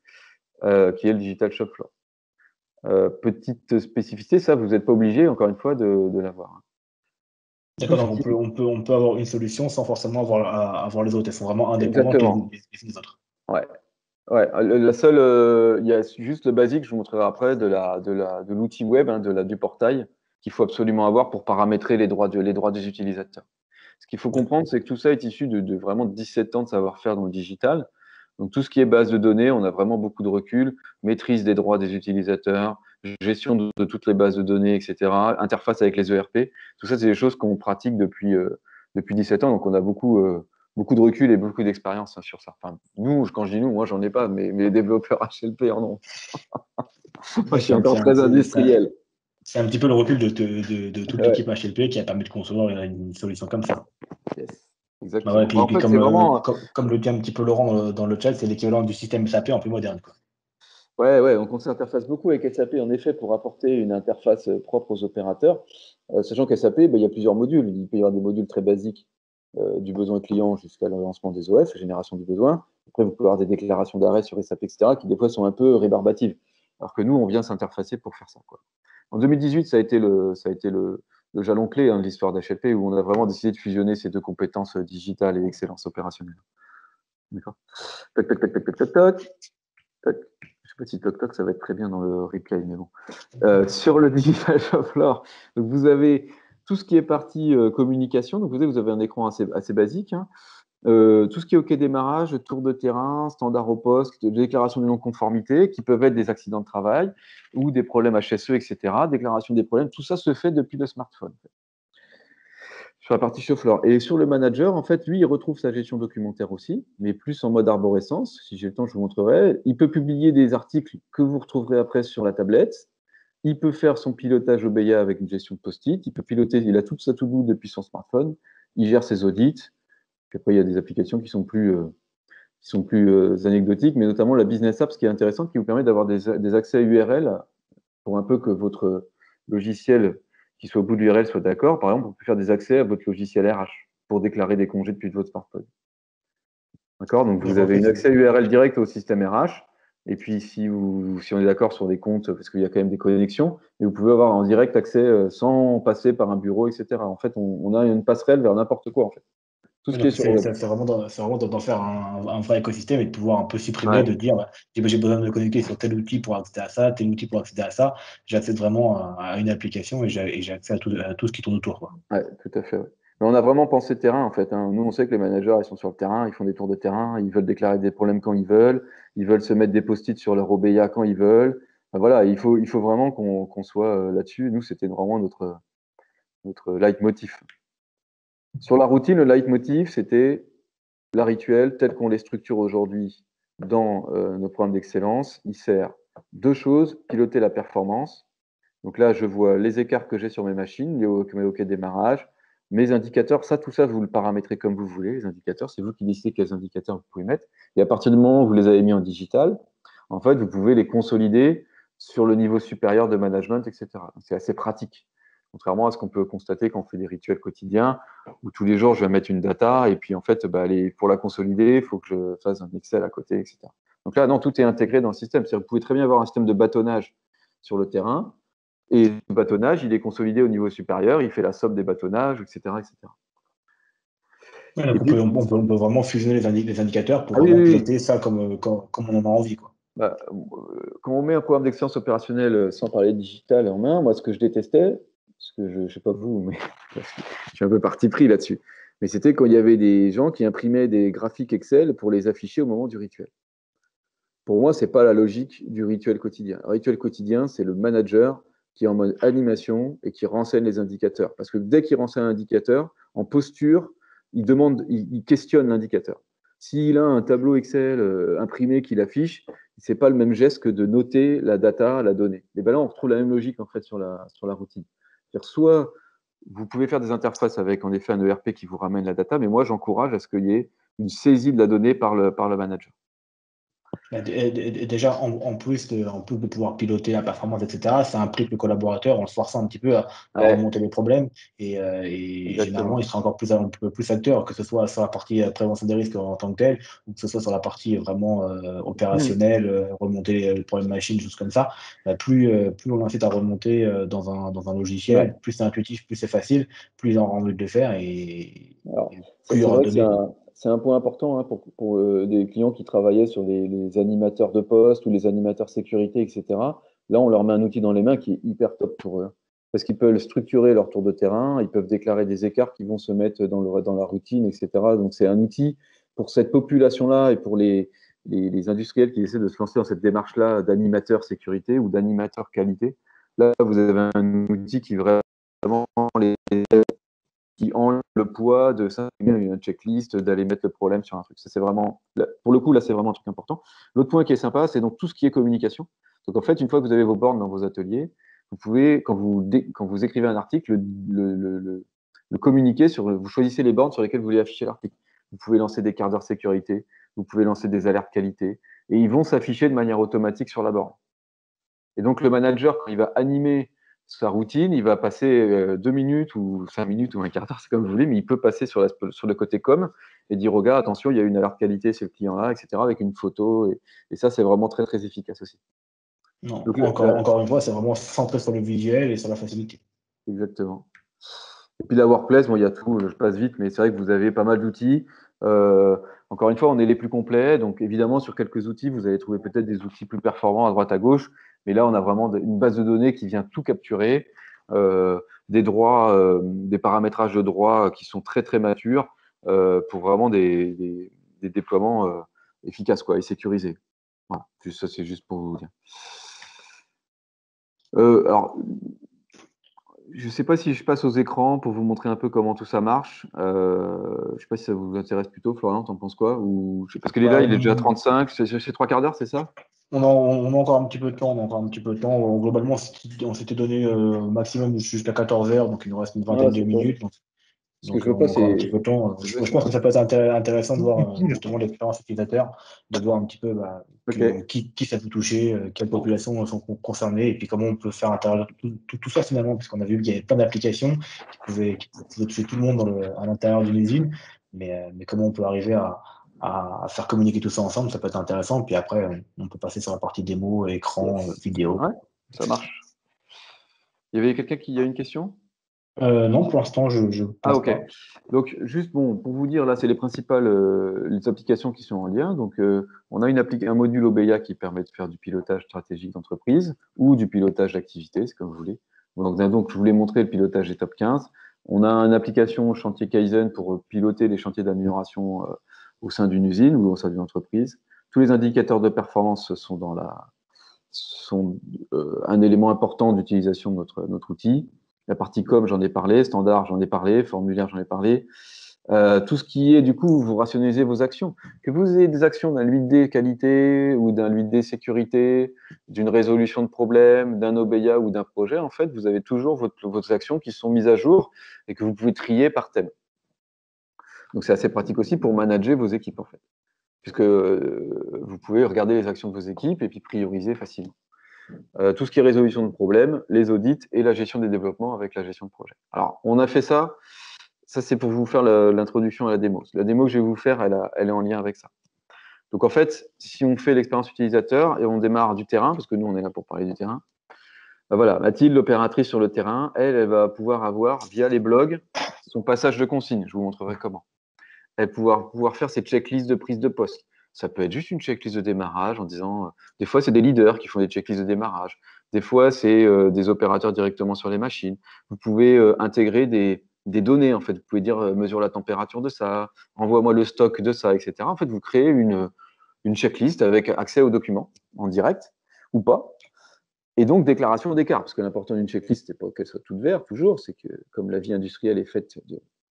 qui est le Digital Shop Floor. Petite spécificité, ça, vous n'êtes pas obligé, encore une fois, de l'avoir. D'accord, donc on peut avoir une solution sans forcément avoir les autres. Elles sont vraiment indépendantes les unes des autres. Ouais. Ouais, la seule, il y a juste le basique, je vous montrerai après, de l'outil web, du portail, qu'il faut absolument avoir pour paramétrer les droits des utilisateurs. Ce qu'il faut comprendre, c'est que tout ça est issu de vraiment 17 ans de savoir-faire dans le digital. Donc, tout ce qui est base de données, on a vraiment beaucoup de recul, maîtrise des droits des utilisateurs, gestion de toutes les bases de données, etc., interface avec les ERP. Tout ça, c'est des choses qu'on pratique depuis 17 ans. Donc, on a beaucoup de recul et beaucoup d'expérience sur ça. Enfin, nous, quand je dis nous, moi, j'en ai pas, mais les développeurs HLP en ont. Moi, je suis encore très industriel. C'est un petit peu le recul de toute l'équipe HLP qui a permis de concevoir une solution comme ça. Yes. Exactement. Et puis comme le dit un petit peu Laurent dans le chat, c'est l'équivalent du système SAP en plus moderne. Quoi. Ouais, donc on s'interface beaucoup avec SAP en effet pour apporter une interface propre aux opérateurs. Sachant qu'SAP, il y a plusieurs modules. Il peut y avoir des modules très basiques du besoin client jusqu'à le lancement des OF, génération du besoin. Après, vous pouvez avoir des déclarations d'arrêt sur SAP, etc., qui des fois sont un peu rébarbatives. Alors que nous, on vient s'interfacer pour faire ça. Quoi. En 2018, ça a été le jalon clé de l'histoire d'HLP où on a vraiment décidé de fusionner ces deux compétences digitales et excellence opérationnelle. D'accord. Tac, tac, tac, tac, tac, tac, tac. Tac. Je sais pas si toc toc ça va être très bien dans le replay, mais bon. Sur le Digital Shop Floor, donc vous avez tout ce qui est partie communication. Donc vous avez un écran assez basique. Hein. Tout ce qui est OK démarrage, tour de terrain, standard au poste, déclaration de non-conformité, qui peuvent être des accidents de travail ou des problèmes HSE, etc. Déclaration des problèmes, tout ça se fait depuis le smartphone. Sur la partie shop floor. Et sur le manager, en fait, lui, il retrouve sa gestion documentaire aussi, mais plus en mode arborescence. Si j'ai le temps, je vous montrerai. Il peut publier des articles que vous retrouverez après sur la tablette. Il peut faire son pilotage OBEA avec une gestion de post-it. Il peut piloter, il a toute sa to-do depuis son smartphone. Il gère ses audits. Puis après, il y a des applications qui sont plus anecdotiques, mais notamment la Business App, ce qui est intéressant, qui vous permet d'avoir des accès à URL pour un peu que votre logiciel qui soit au bout de l'URL soit d'accord. Par exemple, on peut faire des accès à votre logiciel RH pour déclarer des congés depuis votre smartphone. D'accord. Donc, vous avez une accès URL direct au système RH. Et puis, si on est d'accord sur des comptes, parce qu'il y a quand même des connexions, et vous pouvez avoir en direct accès sans passer par un bureau, etc. En fait, on a une passerelle vers n'importe quoi, en fait. Tout ce qui est sur le web. C'est vraiment d'en faire un vrai écosystème et de pouvoir un peu supprimer, de dire j'ai besoin de me connecter sur tel outil pour accéder à ça, tel outil pour accéder à ça. J'accède vraiment à une application et j'ai accès à tout ce qui tourne autour. Quoi. Ouais, tout à fait. Ouais. Mais on a vraiment pensé terrain, en fait. Hein. Nous, on sait que les managers, ils sont sur le terrain, ils font des tours de terrain, ils veulent déclarer des problèmes quand ils veulent se mettre des post-it sur leur OBEA quand ils veulent. Enfin, voilà, il faut vraiment qu'on soit là-dessus. Nous, c'était vraiment notre leitmotiv. Sur la routine, le leitmotiv, c'était la rituelle telle qu'on les structure aujourd'hui dans nos programmes d'excellence. Il sert deux choses, piloter la performance. Donc là, je vois les écarts que j'ai sur mes machines, mes OK démarrage, Mes indicateurs, tout ça, vous le paramétrez comme vous voulez. Les indicateurs, c'est vous qui décidez quels indicateurs vous pouvez mettre. Et à partir du moment où vous les avez mis en digital, en fait, vous pouvez les consolider sur le niveau supérieur de management, etc. C'est assez pratique. Contrairement à ce qu'on peut constater quand on fait des rituels quotidiens, où tous les jours, je vais mettre une data, et puis en fait, pour la consolider, il faut que je fasse un Excel à côté, etc. Donc là, non, tout est intégré dans le système. C'est-à-dire que vous pouvez très bien avoir un système de bâtonnage sur le terrain, et le bâtonnage, il est consolidé au niveau supérieur, il fait la somme des bâtonnages, etc. etc. Ouais, donc Et puis, on peut vraiment fusionner les indicateurs pour ah oui, vraiment oui, oui. piloter ça comme on en a envie, quoi. Bah, quand on met un programme d'excellence opérationnelle sans parler de digital en main, moi, ce que je détestais, parce que je ne sais pas vous, mais je suis un peu parti pris là-dessus, mais c'était quand il y avait des gens qui imprimaient des graphiques Excel pour les afficher au moment du rituel. Pour moi, ce n'est pas la logique du rituel quotidien. Le rituel quotidien, c'est le manager qui est en mode animation et qui renseigne les indicateurs. Parce que dès qu'il renseigne un indicateur, en posture, il questionne l'indicateur. S'il a un tableau Excel imprimé qu'il affiche, ce n'est pas le même geste que de noter la data, la donnée. Et bien là, on retrouve la même logique en fait sur la routine. Soit vous pouvez faire des interfaces avec en effet un ERP qui vous ramène la data, mais moi j'encourage à ce qu'il y ait une saisie de la donnée par le manager. Déjà, en plus de pouvoir piloter la performance, etc., ça implique le collaborateur en le forçant un petit peu à Ouais, remonter les problèmes. Et généralement, exactement. il sera encore un peu plus acteur, que ce soit sur la partie prévention des risques en tant que telle, ou que ce soit sur la partie vraiment Mmh. opérationnelle, remonter les problèmes machines, choses comme ça. Plus on incite à remonter dans un Ouais. logiciel, plus c'est intuitif, plus c'est facile, plus ils ont envie de le faire Alors, et ça, plus il y c'est aura de vrai que données, quoi. c'est un point important hein, pour des clients qui travaillaient sur les animateurs de poste ou les animateurs sécurité, etc. Là, on leur met un outil dans les mains qui est hyper top pour eux. Parce qu'ils peuvent structurer leur tour de terrain, ils peuvent déclarer des écarts qui vont se mettre dans la routine, etc. Donc, c'est un outil pour cette population-là et pour les industriels qui essaient de se lancer dans cette démarche-là d'animateur sécurité ou d'animateur qualité. Là, vous avez un outil qui vraiment les qui enlève le poids de ça, une checklist, d'aller mettre le problème sur un truc. Ça, c'est vraiment, pour le coup, là, c'est vraiment un truc important. L'autre point qui est sympa, c'est donc tout ce qui est communication. Donc, en fait, une fois que vous avez vos bornes dans vos ateliers, vous pouvez, quand vous écrivez un article, le communiquer vous choisissez les bornes sur lesquelles vous voulez afficher l'article. Vous pouvez lancer des quarts d'heure sécurité, vous pouvez lancer des alertes qualité, et ils vont s'afficher de manière automatique sur la borne. Et donc, le manager, quand il va animer sa routine, il va passer 2 minutes ou 5 minutes ou un quart d'heure, c'est comme vous voulez, mais il peut passer sur le côté com et dire au gars, attention, il y a une alerte qualité, c'est le client-là, etc., avec une photo. Et ça, c'est vraiment très, très efficace aussi. Non, Donc, encore une fois, c'est vraiment centré sur le visuel et sur la facilité. exactement. Et puis la workplace, bon, il y a tout, je passe vite, mais c'est vrai que vous avez pas mal d'outils. Euh, Encore une fois, on est les plus complets. Donc évidemment, sur quelques outils, vous allez trouver peut-être des outils plus performants à droite, à gauche. Mais là, on a vraiment une base de données qui vient tout capturer, des droits, des paramétrages de droits qui sont très, très matures pour vraiment des déploiements efficaces quoi, et sécurisés. Voilà. Ça, c'est juste pour vous dire. Alors, je ne sais pas si je passe aux écrans pour vous montrer un peu comment tout ça marche. Je ne sais pas si ça vous intéresse plutôt, Florian, t'en penses quoi? Parce qu'il est là, Bah, il est déjà à 35, c'est 3 quarts d'heure, c'est ça? on a encore un petit peu de temps, on a encore un petit peu de temps. Globalement, on s'était donné maximum jusqu'à 14 heures, donc il nous reste une Ouais, vingtaine de c'est top. minutes. Donc, Ce que je donc, veux on pas, a encore un petit c'est. peu de temps. je Je veux- pense que ça peut être intéressant de voir justement l'expérience utilisateur, de voir un petit peu Ok. qui ça peut toucher, quelles populations sont concernées, et puis comment on peut faire interagir tout ça finalement, parce qu'on a vu qu'il y avait plein d'applications qui pouvaient toucher tout le monde à l'intérieur d'une usine, mais comment on peut arriver à faire communiquer tout ça ensemble, ça peut être intéressant. Puis après, on peut passer sur la partie démo, écran, Yes. vidéo. Ouais, ça marche. Il y avait quelqu'un qui a une question? Non, pour l'instant, je Ah, pense ok. pas. Donc, juste bon, pour vous dire, là, c'est les principales les applications qui sont en lien. Donc, on a un module OBEA qui permet de faire du pilotage stratégique d'entreprise ou du pilotage d'activité, c'est comme vous voulez. Donc, je voulais montrer le pilotage des top 15. On a une application chantier Kaizen pour piloter les chantiers d'amélioration au sein d'une usine ou au sein d'une entreprise. Tous les indicateurs de performance sont un élément important d'utilisation de notre outil. La partie com, j'en ai parlé, standard, j'en ai parlé, formulaire, j'en ai parlé. Tout ce qui est, du coup, vous rationalisez vos actions. Que vous ayez des actions d'un 8D qualité ou d'un 8D sécurité, d'une résolution de problème, d'un OBEA ou d'un projet, en fait, vous avez toujours vos actions qui sont mises à jour et que vous pouvez trier par thème. Donc, c'est assez pratique aussi pour manager vos équipes, en fait, puisque vous pouvez regarder les actions de vos équipes et puis prioriser facilement. Tout ce qui est résolution de problèmes, les audits et la gestion des développements avec la gestion de projet. Alors, on a fait ça. Ça, c'est pour vous faire l'introduction à la démo. La démo que je vais vous faire, elle est en lien avec ça. Donc, en fait, si on fait l'expérience utilisateur et on démarre du terrain, parce que nous, on est là pour parler du terrain, ben voilà, Mathilde, l'opératrice sur le terrain, elle va pouvoir avoir, via les blogs, son passage de consigne. Je vous montrerai comment. Elle va pouvoir faire ses checklists de prise de poste. Ça peut être juste une checklist de démarrage en disant, des fois, c'est des leaders qui font des checklists de démarrage. Des fois, c'est des opérateurs directement sur les machines. Vous pouvez intégrer des données, en fait. Vous pouvez dire, mesure la température de ça, envoie-moi le stock de ça, etc. En fait, vous créez une checklist avec accès aux documents en direct ou pas. Et donc, déclaration d'écart, parce que l'important d'une checklist, c'est pas qu'elle soit toute verte, toujours, c'est que comme la vie industrielle est faite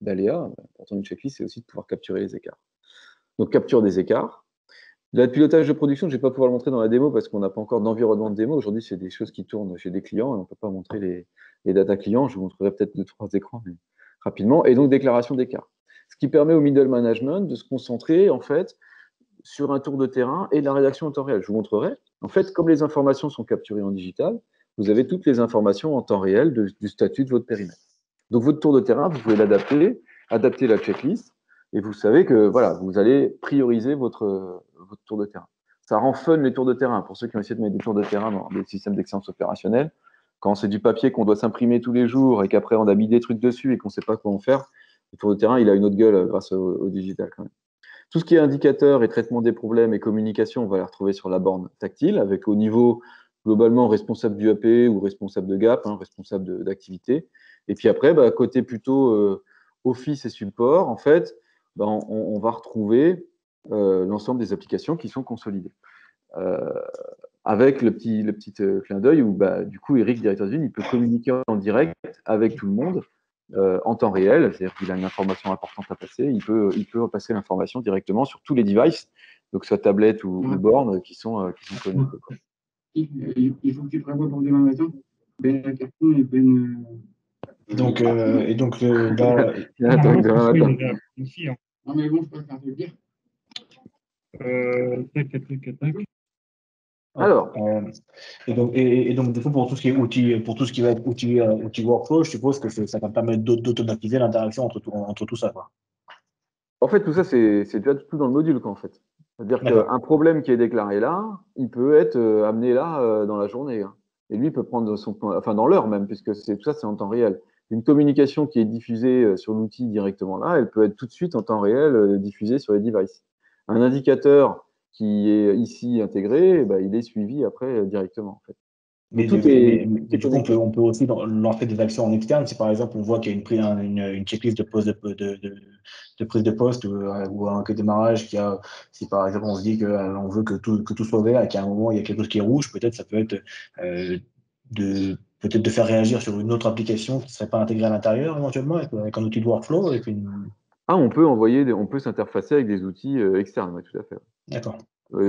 d'aléas, l'important d'une checklist, c'est aussi de pouvoir capturer les écarts. Donc, capture des écarts. Le pilotage de production, je ne vais pas pouvoir le montrer dans la démo parce qu'on n'a pas encore d'environnement de démo. Aujourd'hui, c'est des choses qui tournent chez des clients et on ne peut pas montrer les data clients. Je vous montrerai peut-être 2-3 écrans, mais rapidement. Et donc, déclaration d'écart. Ce qui permet au middle management de se concentrer, en fait, sur un tour de terrain et la rédaction en temps réel. Je vous montrerai. En fait, comme les informations sont capturées en digital, vous avez toutes les informations en temps réel du statut de votre périmètre. Donc, votre tour de terrain, vous pouvez l'adapter, adapter la checklist, et vous savez que voilà, vous allez prioriser votre tour de terrain. Ça rend fun les tours de terrain. Pour ceux qui ont essayé de mettre des tours de terrain dans des systèmes d'excellence opérationnelle, quand c'est du papier qu'on doit s'imprimer tous les jours et qu'après on a mis des trucs dessus et qu'on ne sait pas quoi en faire, le tour de terrain, il a une autre gueule grâce au digital quand même. Tout ce qui est indicateur et traitement des problèmes et communication, on va les retrouver sur la borne tactile, avec au niveau globalement responsable du AP ou responsable de gap, responsable d'activité. Et puis après, côté plutôt Office et support, en fait, on va retrouver l'ensemble des applications qui sont consolidées. Avec le petit clin d'œil où du coup, Eric, directeur d'usine, il peut communiquer en direct avec tout le monde en temps réel, c'est-à-dire qu'il a une information importante à passer, il peut passer l'information directement sur tous les devices, donc soit tablette ou borne, qui sont connectés. Il faut que tu prévois pour demain matin. Ben la carton et Ben. Et donc là. Attends, demain matin. Non, mais bon, je préfère te le dire. Alors. Et donc, du coup, pour tout ce qui est outils, pour tout ce qui va être outil workflow, je suppose que ça va permettre d'automatiser l'interaction entre tout ça, quoi. En fait, tout ça, c'est déjà tout dans le module, quoi, en fait. C'est-à-dire qu'un problème qui est déclaré là, il peut être amené là dans la journée. Hein. Et lui, il peut prendre enfin dans l'heure même, puisque tout ça, c'est en temps réel. Une communication qui est diffusée sur l'outil directement là, elle peut être tout de suite en temps réel diffusée sur les devices. Un indicateur qui est ici intégré, il est suivi après directement, en fait. Mais du coup, on peut aussi lancer des actions en externe. Si par exemple on voit qu'il y a une checklist de prise de poste ou un démarrage si par exemple on se dit qu'on veut que tout soit vert et qu'à un moment il y a quelque chose qui est rouge, peut-être ça peut être de faire réagir sur une autre application qui ne serait pas intégrée à l'intérieur éventuellement avec un outil de workflow. On peut on peut s'interfacer avec des outils externes, oui, tout à fait. D'accord. Là,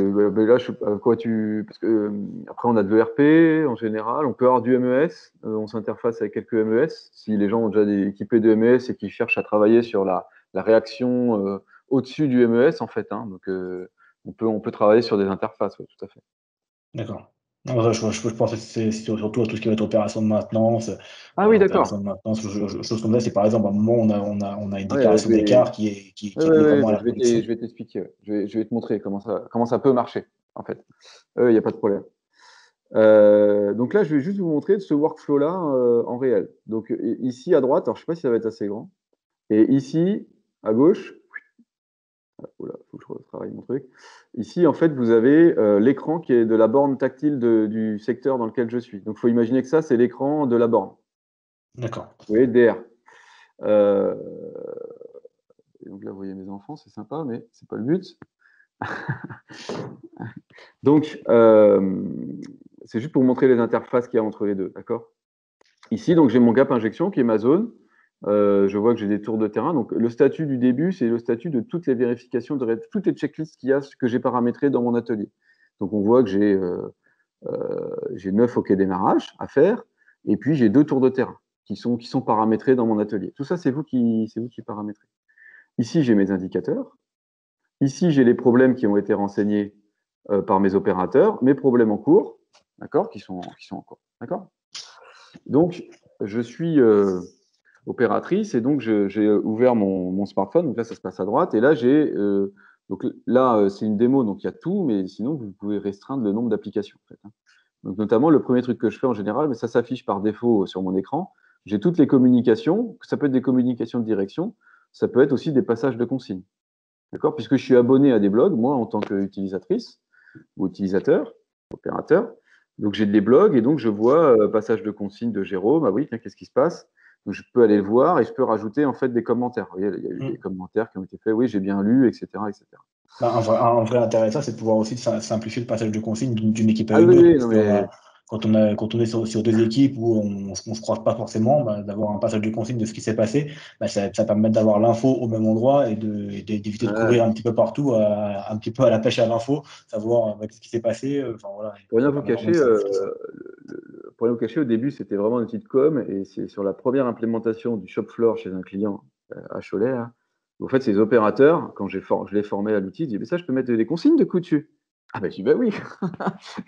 parce que après on a de l'ERP en général, on peut avoir du MES, on s'interface avec quelques MES. Si les gens ont déjà équipé de MES et qu'ils cherchent à travailler sur la réaction au-dessus du MES, en fait, donc on peut travailler sur des interfaces, ouais, tout à fait. D'accord. Non, je pense que c'est surtout à tout ce qui va être opération de maintenance. Ah oui, d'accord. Opération de maintenance, choses comme ça. C'est par exemple, à un moment, on a une déclaration d'écart qui est vraiment à la production. Je vais t'expliquer. Je vais te montrer comment ça peut marcher, en fait. Il n'y a pas de problème. Donc là, je vais juste vous montrer ce workflow-là en réel. Donc ici à droite, alors je ne sais pas si ça va être assez grand, et ici à gauche, il faut que je retravaille mon truc. Ici, en fait, vous avez l'écran qui est de la borne tactile du secteur dans lequel je suis. Donc il faut imaginer que ça, c'est l'écran de la borne. D'accord. Vous voyez, DR. Donc là, vous voyez mes enfants, c'est sympa, mais c'est pas le but. Donc, c'est juste pour montrer les interfaces qu'il y a entre les deux, d'accord? Ici, donc j'ai mon gap injection qui est ma zone. Je vois que j'ai des tours de terrain. Donc, le statut du début, c'est le statut de toutes les vérifications, toutes les checklists que j'ai paramétrées dans mon atelier. Donc, on voit que j'ai 9 OK démarrage à faire, et puis j'ai 2 tours de terrain qui sont paramétrés dans mon atelier. Tout ça, c'est vous qui paramétrez. Ici, j'ai mes indicateurs. Ici, j'ai les problèmes qui ont été renseignés par mes opérateurs, mes problèmes en cours, d'accord, qui sont en cours, d'accord. Donc, je suis opératrice, et donc j'ai ouvert mon smartphone. Donc là, ça se passe à droite, et là, c'est une démo, donc il y a tout, mais sinon, vous pouvez restreindre le nombre d'applications, en fait, hein. Donc, notamment, le premier truc que je fais en général, mais ça s'affiche par défaut sur mon écran, j'ai toutes les communications. Ça peut être des communications de direction, ça peut être aussi des passages de consignes. D'accord? Puisque je suis abonné à des blogs, moi, en tant qu'utilisatrice ou utilisateur, opérateur. Donc, j'ai des blogs, et donc je vois passage de consignes de Jérôme. Ah oui, tiens, qu'est-ce qui se passe? Donc, je peux aller le voir, et je peux rajouter en fait des commentaires. Vous voyez, il y a eu des commentaires qui ont été faits. Oui, j'ai bien lu, etc., etc. Bah, un vrai intérêt de ça, c'est de pouvoir aussi simplifier le passage de consignes d'une équipe à Ah une oui, autre. oui, Parce non, que, mais quand on est sur deux équipes où on se croise pas forcément, bah, d'avoir un passage de consignes de ce qui s'est passé, bah, ça permet d'avoir l'info au même endroit et d'éviter de courir un petit peu partout, un petit peu à la pêche à l'info, savoir ce qui s'est passé. Enfin, voilà, pour rien ça vous permet vraiment cacher, de simplifier ça. pour rien vous cacher, au début, c'était vraiment une petite com, et c'est sur la première implémentation du shop floor chez un client à Cholet, là. En fait, ces opérateurs, quand je les formais à l'outil, ils disaient: mais ça, je peux mettre des consignes de coup dessus. Ah ben, je dis: bah oui.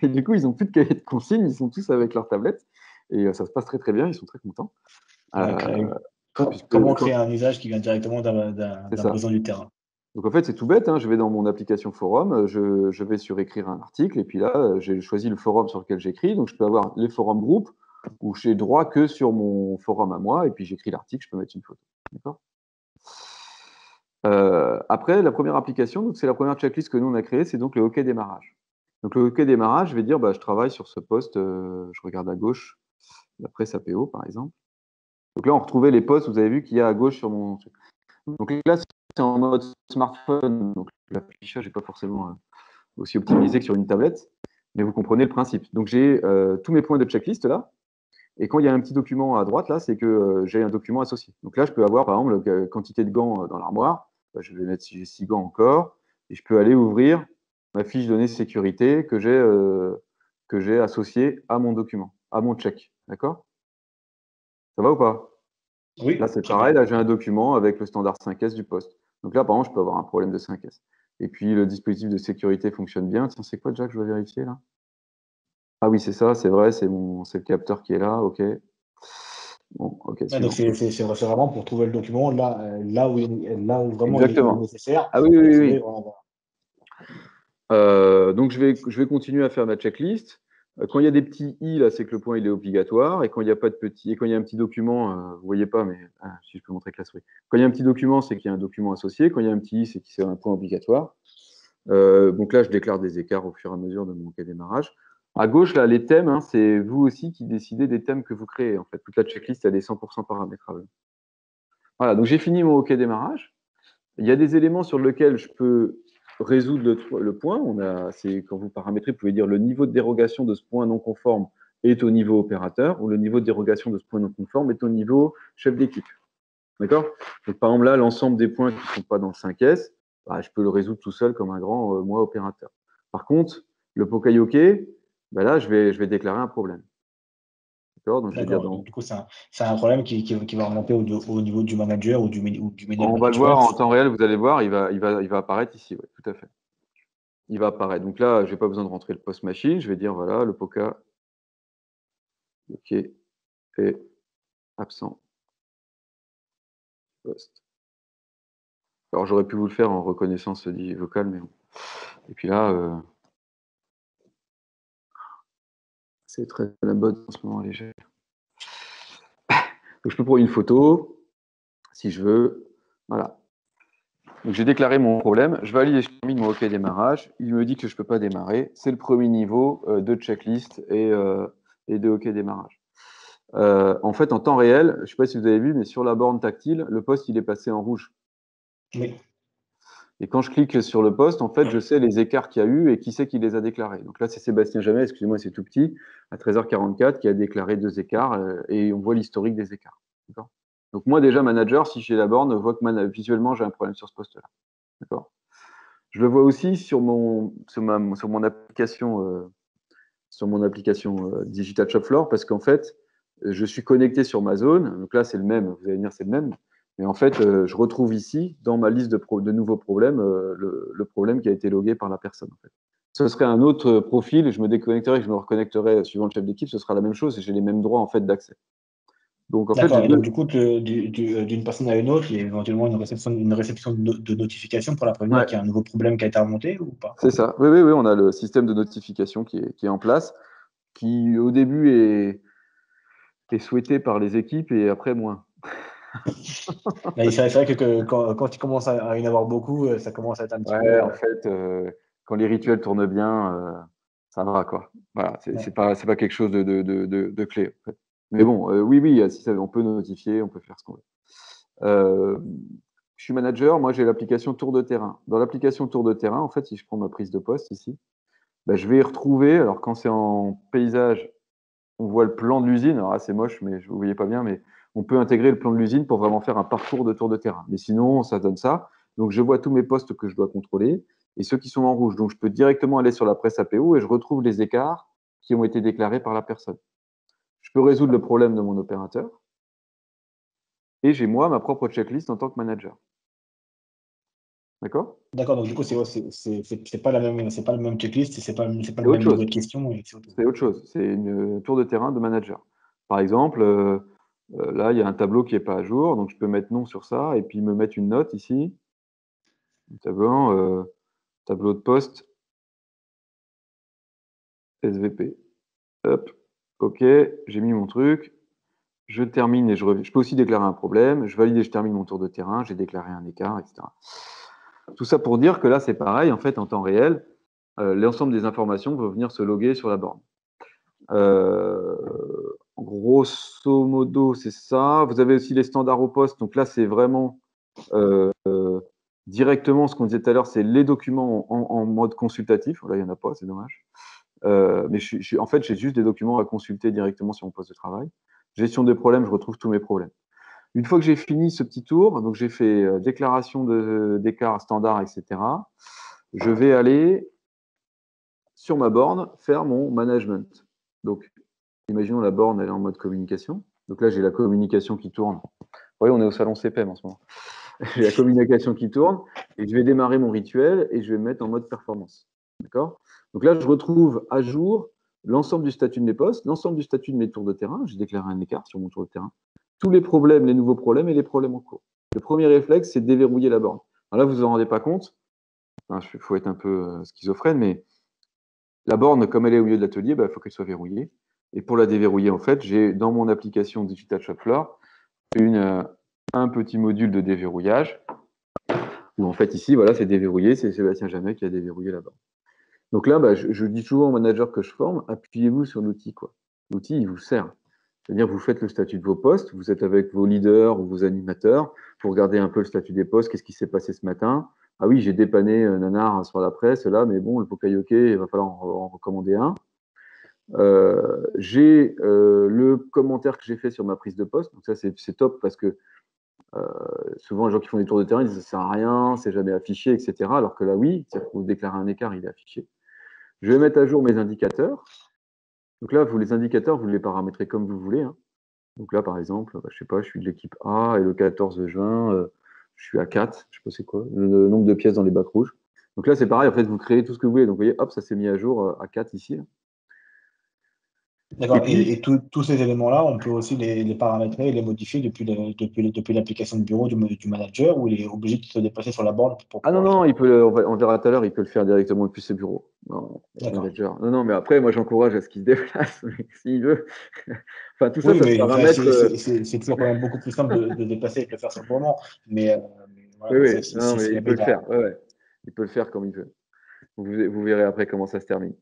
Et du coup, ils n'ont plus de cahier de consignes, ils sont tous avec leur tablette, et ça se passe très très bien, ils sont très contents. Ouais, Euh, comment puisque créer un usage qui vient directement c'est d'un ça. besoin du terrain. Donc en fait, c'est tout bête, hein. Je vais dans mon application forum, je vais sur écrire un article, et puis là, j'ai choisi le forum sur lequel j'écris. Donc je peux avoir les forums groupes où j'ai droit que sur mon forum à moi, et puis j'écris l'article, je peux mettre une photo. D'accord. Après, la première application, donc c'est la première checklist que nous on a créée, c'est donc le OK démarrage. Donc le OK démarrage, je vais dire, bah, je travaille sur ce poste, je regarde à gauche, la presse APO par exemple. Donc là, on retrouvait les postes, vous avez vu qu'il y a à gauche sur mon truc. Donc là, c'est en mode smartphone, donc l'affichage n'est pas forcément aussi optimisé que sur une tablette, mais vous comprenez le principe. Donc j'ai tous mes points de checklist là, et quand il y a un petit document à droite là, c'est que j'ai un document associé. Donc là, je peux avoir par exemple la quantité de gants dans l'armoire. Bah, je vais mettre si j'ai 6 gants encore, et je peux aller ouvrir ma fiche données sécurité que j'ai associée à mon document, à mon check. D'accord? Ça va ou pas? Là, Oui, c'est très bien. pareil. Là, j'ai un document avec le standard 5S du poste. Donc là, par exemple, je peux avoir un problème de 5S. Et puis, le dispositif de sécurité fonctionne bien. Tiens, c'est quoi déjà que je dois vérifier là? Ah oui, c'est ça, c'est vrai, c'est le capteur qui est là. OK. Bon, OK, Ouais, donc suivant. c'est vraiment pour trouver le document là où vraiment il est Exactement. nécessaire Ah oui, oui, et oui, trouver oui. voilà, voilà. Donc, je vais continuer à faire ma checklist. Quand il y a des petits i là, c'est que le point il est obligatoire. Et quand il n'y a pas de petit, et quand il y a un petit document, vous voyez pas, mais si je peux montrer avec la souris. Quand il y a un petit document, c'est qu'il y a un document associé. Quand il y a un petit i, c'est que c'est un point obligatoire. Donc là, je déclare des écarts au fur et à mesure de mon cas démarrage. À gauche, là, les thèmes, hein, c'est vous aussi qui décidez des thèmes que vous créez. En fait, toute la checklist, elle est 100% paramétrable. Voilà, donc j'ai fini mon OK démarrage. Il y a des éléments sur lesquels je peux résoudre le point. C'est quand vous paramétrez, vous pouvez dire le niveau de dérogation de ce point non conforme est au niveau opérateur, ou le niveau de dérogation de ce point non conforme est au niveau chef d'équipe. D'accord? Donc, par exemple, là, l'ensemble des points qui ne sont pas dans le 5S, bah, je peux le résoudre tout seul comme un grand moi opérateur. Par contre, le Pokayoke, bah là, je vais déclarer un problème. D'accord? Donc, je vais dire D'accord. Donc du coup, c'est un problème qui va remonter au niveau du manager ou du middle on va le voir management. en temps réel, vous allez voir, il va apparaître ici, ouais, tout à fait. Il va apparaître. Donc là, je n'ai pas besoin de rentrer le post machine, je vais dire voilà, le Poka, OK, est absent, post. Alors, j'aurais pu vous le faire en reconnaissance vocale, mais bon. Et puis là, c'est très la mode en ce moment, léger. Donc, je peux prendre une photo, si je veux. Voilà. Donc, j'ai déclaré mon problème. Je valide et je termine mon OK démarrage. Il me dit que je ne peux pas démarrer. C'est le premier niveau de checklist et de OK démarrage. En fait, en temps réel, je ne sais pas si vous avez vu, mais sur la borne tactile, le poste il est passé en rouge. Oui. Et quand je clique sur le poste, en fait, je sais les écarts qu'il y a eu et qui c'est qui les a déclarés. Donc là, c'est Sébastien Jamet, excusez-moi, c'est tout petit, à 13h44, qui a déclaré 2 écarts et on voit l'historique des écarts. D'accord ? Donc moi déjà manager, si j'ai la borne, je vois que visuellement j'ai un problème sur ce poste-là. D'accord. Je le vois aussi sur mon application Digital Shop Floor parce qu'en fait je suis connecté sur ma zone. Donc là c'est le même. Vous allez dire c'est le même. Mais en fait je retrouve ici dans ma liste de nouveaux problèmes le problème qui a été logué par la personne. En fait. Ce serait un autre profil. Je me déconnecterai, je me reconnecterai suivant le chef d'équipe. Ce sera la même chose et j'ai les mêmes droits en fait d'accès. Donc en fait D'accord. j'ai Et deux. donc, du coup, d'une personne à une autre, il y a éventuellement une réception de notification pour la prévenir Ouais. qu'il y a un nouveau problème qui a été remonté ou pas? C'est ça. Oui, oui, oui, on a le système de notification qui est en place, qui au début est souhaité par les équipes et après moins. Mais c'est vrai que quand il commence à y en avoir beaucoup, ça commence à être un petit peu. Ouais, en fait, quand les rituels tournent bien, ça va, quoi. Voilà, Ouais. c'est pas quelque chose de clé, en fait. Mais bon, oui, oui, si on peut notifier, on peut faire ce qu'on veut. Euh, je suis manager, moi j'ai l'application Tour de terrain. Dans l'application Tour de terrain, en fait, si je prends ma prise de poste ici, ben, je vais y retrouver, alors quand c'est en paysage, on voit le plan de l'usine. Alors là, c'est moche, mais vous ne voyez pas bien, mais on peut intégrer le plan de l'usine pour vraiment faire un parcours de tour de terrain. Mais sinon, ça donne ça. Donc, je vois tous mes postes que je dois contrôler et ceux qui sont en rouge. Donc, je peux directement aller sur la presse APO et je retrouve les écarts qui ont été déclarés par la personne. Je peux résoudre le problème de mon opérateur et j'ai moi ma propre checklist en tant que manager. D'accord? D'accord, donc du coup, c'est pas c'est pas le même checklist, c'est pas C'est le autre même niveau chose. de question. Et C'est autre chose. C'est une tour de terrain de manager. Par exemple, là, il y a un tableau qui n'est pas à jour, donc je peux mettre non sur ça et puis me mettre une note ici. Tableau, tableau de poste, SVP. Hop, OK, j'ai mis mon truc. Je termine et je reviens. Je peux aussi déclarer un problème. Je valide et je termine mon tour de terrain. J'ai déclaré un écart, etc. Tout ça pour dire que là, c'est pareil, en fait, en temps réel. L'ensemble des informations vont venir se loguer sur la borne. Euh, grosso modo, c'est ça. Vous avez aussi les standards au poste. Donc là, c'est vraiment directement ce qu'on disait tout à l'heure, c'est les documents en mode consultatif. Là, il n'y en a pas, c'est dommage. Mais en fait, j'ai juste des documents à consulter directement sur mon poste de travail. Gestion des problèmes, je retrouve tous mes problèmes. Une fois que j'ai fini ce petit tour, donc j'ai fait déclaration d'écart standard, etc., je vais aller sur ma borne faire mon management. Donc, imaginons la borne, elle est en mode communication. Donc là, j'ai la communication qui tourne. Oui, on est au salon CPM en ce moment. J'ai la communication qui tourne et je vais démarrer mon rituel et je vais me mettre en mode performance. D'accord? Donc là, je retrouve à jour l'ensemble du statut de mes postes, l'ensemble du statut de mes tours de terrain. J'ai déclaré un écart sur mon tour de terrain. Tous les problèmes, les nouveaux problèmes et les problèmes en cours. Le premier réflexe, c'est de déverrouiller la borne. Alors là, vous ne vous en rendez pas compte. Il faut être un peu schizophrène, mais la borne, comme elle est au milieu de l'atelier, il faut qu'elle soit verrouillée. Et pour la déverrouiller, en fait, j'ai dans mon application Digital Shop Floor un petit module de déverrouillage où en fait ici, voilà, c'est déverrouillé, c'est Sébastien Jamet qui a déverrouillé la borne. Donc là, je dis toujours aux managers que je forme, appuyez-vous sur l'outil, quoi. L'outil, il vous sert. C'est-à-dire, vous faites le statut de vos postes, vous êtes avec vos leaders ou vos animateurs, vous regardez un peu le statut des postes, qu'est-ce qui s'est passé ce matin. Ah oui, j'ai dépanné Nanar sur la presse, là, mais bon, le Pokayoke, il va falloir en recommander un. J'ai le commentaire que j'ai fait sur ma prise de poste, donc ça c'est top parce que souvent les gens qui font des tours de terrain ils disent ça sert à rien, c'est jamais affiché, etc. Alors que là oui, vous déclarez un écart, il est affiché. Je vais mettre à jour mes indicateurs. Donc là, les indicateurs, vous les paramétrez comme vous voulez. Hein. Donc là, par exemple, je sais pas, je suis de l'équipe A et le 14 juin, je suis à 4, je sais pas c'est quoi, le nombre de pièces dans les bacs rouges. Donc là, c'est pareil, en fait, vous créez tout ce que vous voulez. Donc vous voyez, hop, ça s'est mis à jour à 4 ici. Là. Et d'accord. puis, Et tous ces éléments-là, on peut aussi les paramétrer et les modifier depuis l'application de bureau du manager, où il est obligé de se déplacer sur la borne pour ah non, pouvoir le non, faire. on verra tout à l'heure, il peut le faire directement depuis ses bureaux. Non, le D'accord. manager. Non, non, mais après, moi, j'encourage à ce qu'il se déplace, mais s'il veut. Enfin, tout ça, Oui, ça se mais enfin, paramètre. c'est toujours quand même beaucoup plus simple de déplacer et de le faire sur le moment. Mais voilà, Oui, mais oui, ça, non, mais si il peut jamais le il a. faire. Ouais, ouais. Il peut le faire comme il veut. Vous verrez après comment ça se termine.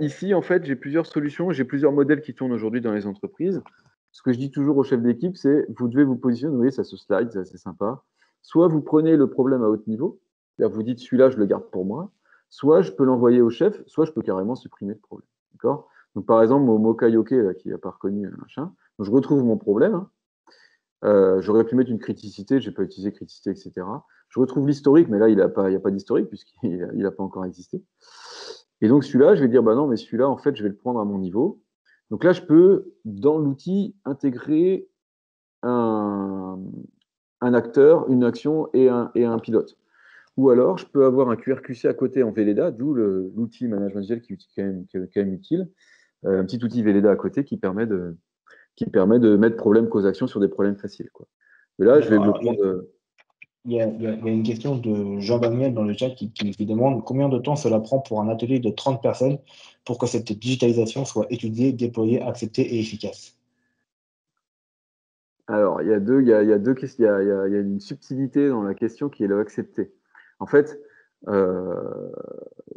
Ici, en fait, j'ai plusieurs solutions, j'ai plusieurs modèles qui tournent aujourd'hui dans les entreprises. Ce que je dis toujours aux chefs d'équipe, c'est vous devez vous positionner, vous voyez, ça se slide, c'est sympa. Soit vous prenez le problème à haut niveau, c'est-à-dire vous dites celui-là, je le garde pour moi, soit je peux l'envoyer au chef, soit je peux carrément supprimer le problème. D'accord? Donc, par exemple, mon Mokayoke, là, qui n'a pas reconnu un machin, donc, je retrouve mon problème, hein, J'aurais pu mettre une criticité, je n'ai pas utilisé criticité, etc. Je retrouve l'historique, mais là, il n'y a pas d'historique puisqu'il n'a pas encore existé. Et donc celui-là, je vais dire, bah non, mais celui-là, en fait, je vais le prendre à mon niveau. Donc là, je peux, dans l'outil, intégrer un, un acteur, une action et un pilote. Ou alors, je peux avoir un QRQC à côté en Velleda, d'où l'outil management visuel qui est quand même utile. Un petit outil Velleda à côté qui permet de mettre problème cause action sur des problèmes faciles, quoi. Et là, je vais D'accord. me Alors, prendre. il y a une question de Jean-Daniel dans le chat qui demande combien de temps cela prend pour un atelier de 30 personnes pour que cette digitalisation soit étudiée, déployée, acceptée et efficace. Alors, il y a deux questions. Il y a une subtilité dans la question qui est le accepter. En fait, euh,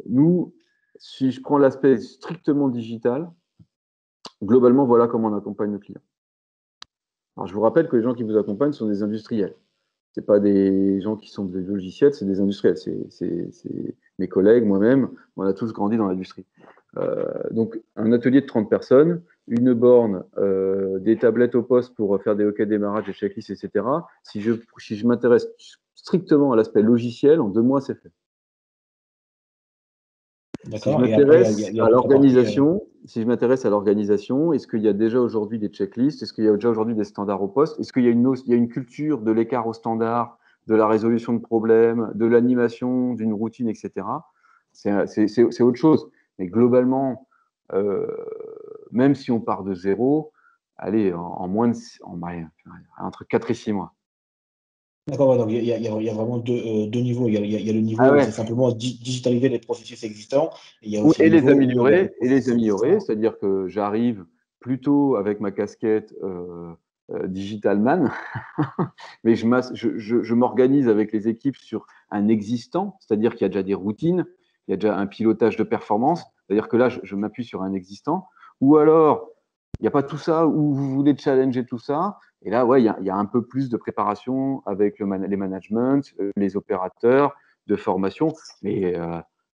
nous, si je prends l'aspect strictement digital, globalement, voilà comment on accompagne nos clients. Alors, je vous rappelle que les gens qui vous accompagnent sont des industriels. Ce pas des gens qui sont des logiciels, c'est des industriels. C'est mes collègues, moi-même, on a tous grandi dans l'industrie. Donc, un atelier de 30 personnes, une borne, des tablettes au poste pour faire des OK démarrage, des checklists, etc. Si je m'intéresse strictement à l'aspect logiciel, en 2 mois, c'est fait. Si je D'accord. Et après, m'intéresse il y a à toute la partie. l'organisation, est-ce qu'il y a déjà aujourd'hui des checklists? Est-ce qu'il y a déjà aujourd'hui des standards au poste? Est-ce qu'il y a une culture de l'écart au standard, de la résolution de problèmes, de l'animation, d'une routine, etc. C'est autre chose. Mais globalement, euh, même si on part de zéro, allez, en moins de entre 4 et 6 mois. D'accord, ouais, donc il y a vraiment deux niveaux. Il y a le Ah niveau où ouais. c'est simplement digitaliser les processus existants, et il y a Ou- aussi le Et les niveau où bah, les les processus améliorer, existants. c'est-à-dire que j'arrive plutôt avec ma casquette digital man, mais je m'organise avec les équipes sur un existant, c'est-à-dire qu'il y a déjà des routines, il y a déjà un pilotage de performance, c'est-à-dire que là, je m'appuie sur un existant, ou alors, il n'y a pas tout ça, ou vous voulez challenger tout ça, et là, ouais, il y a un peu plus de préparation avec les managements, les opérateurs, de formation, mais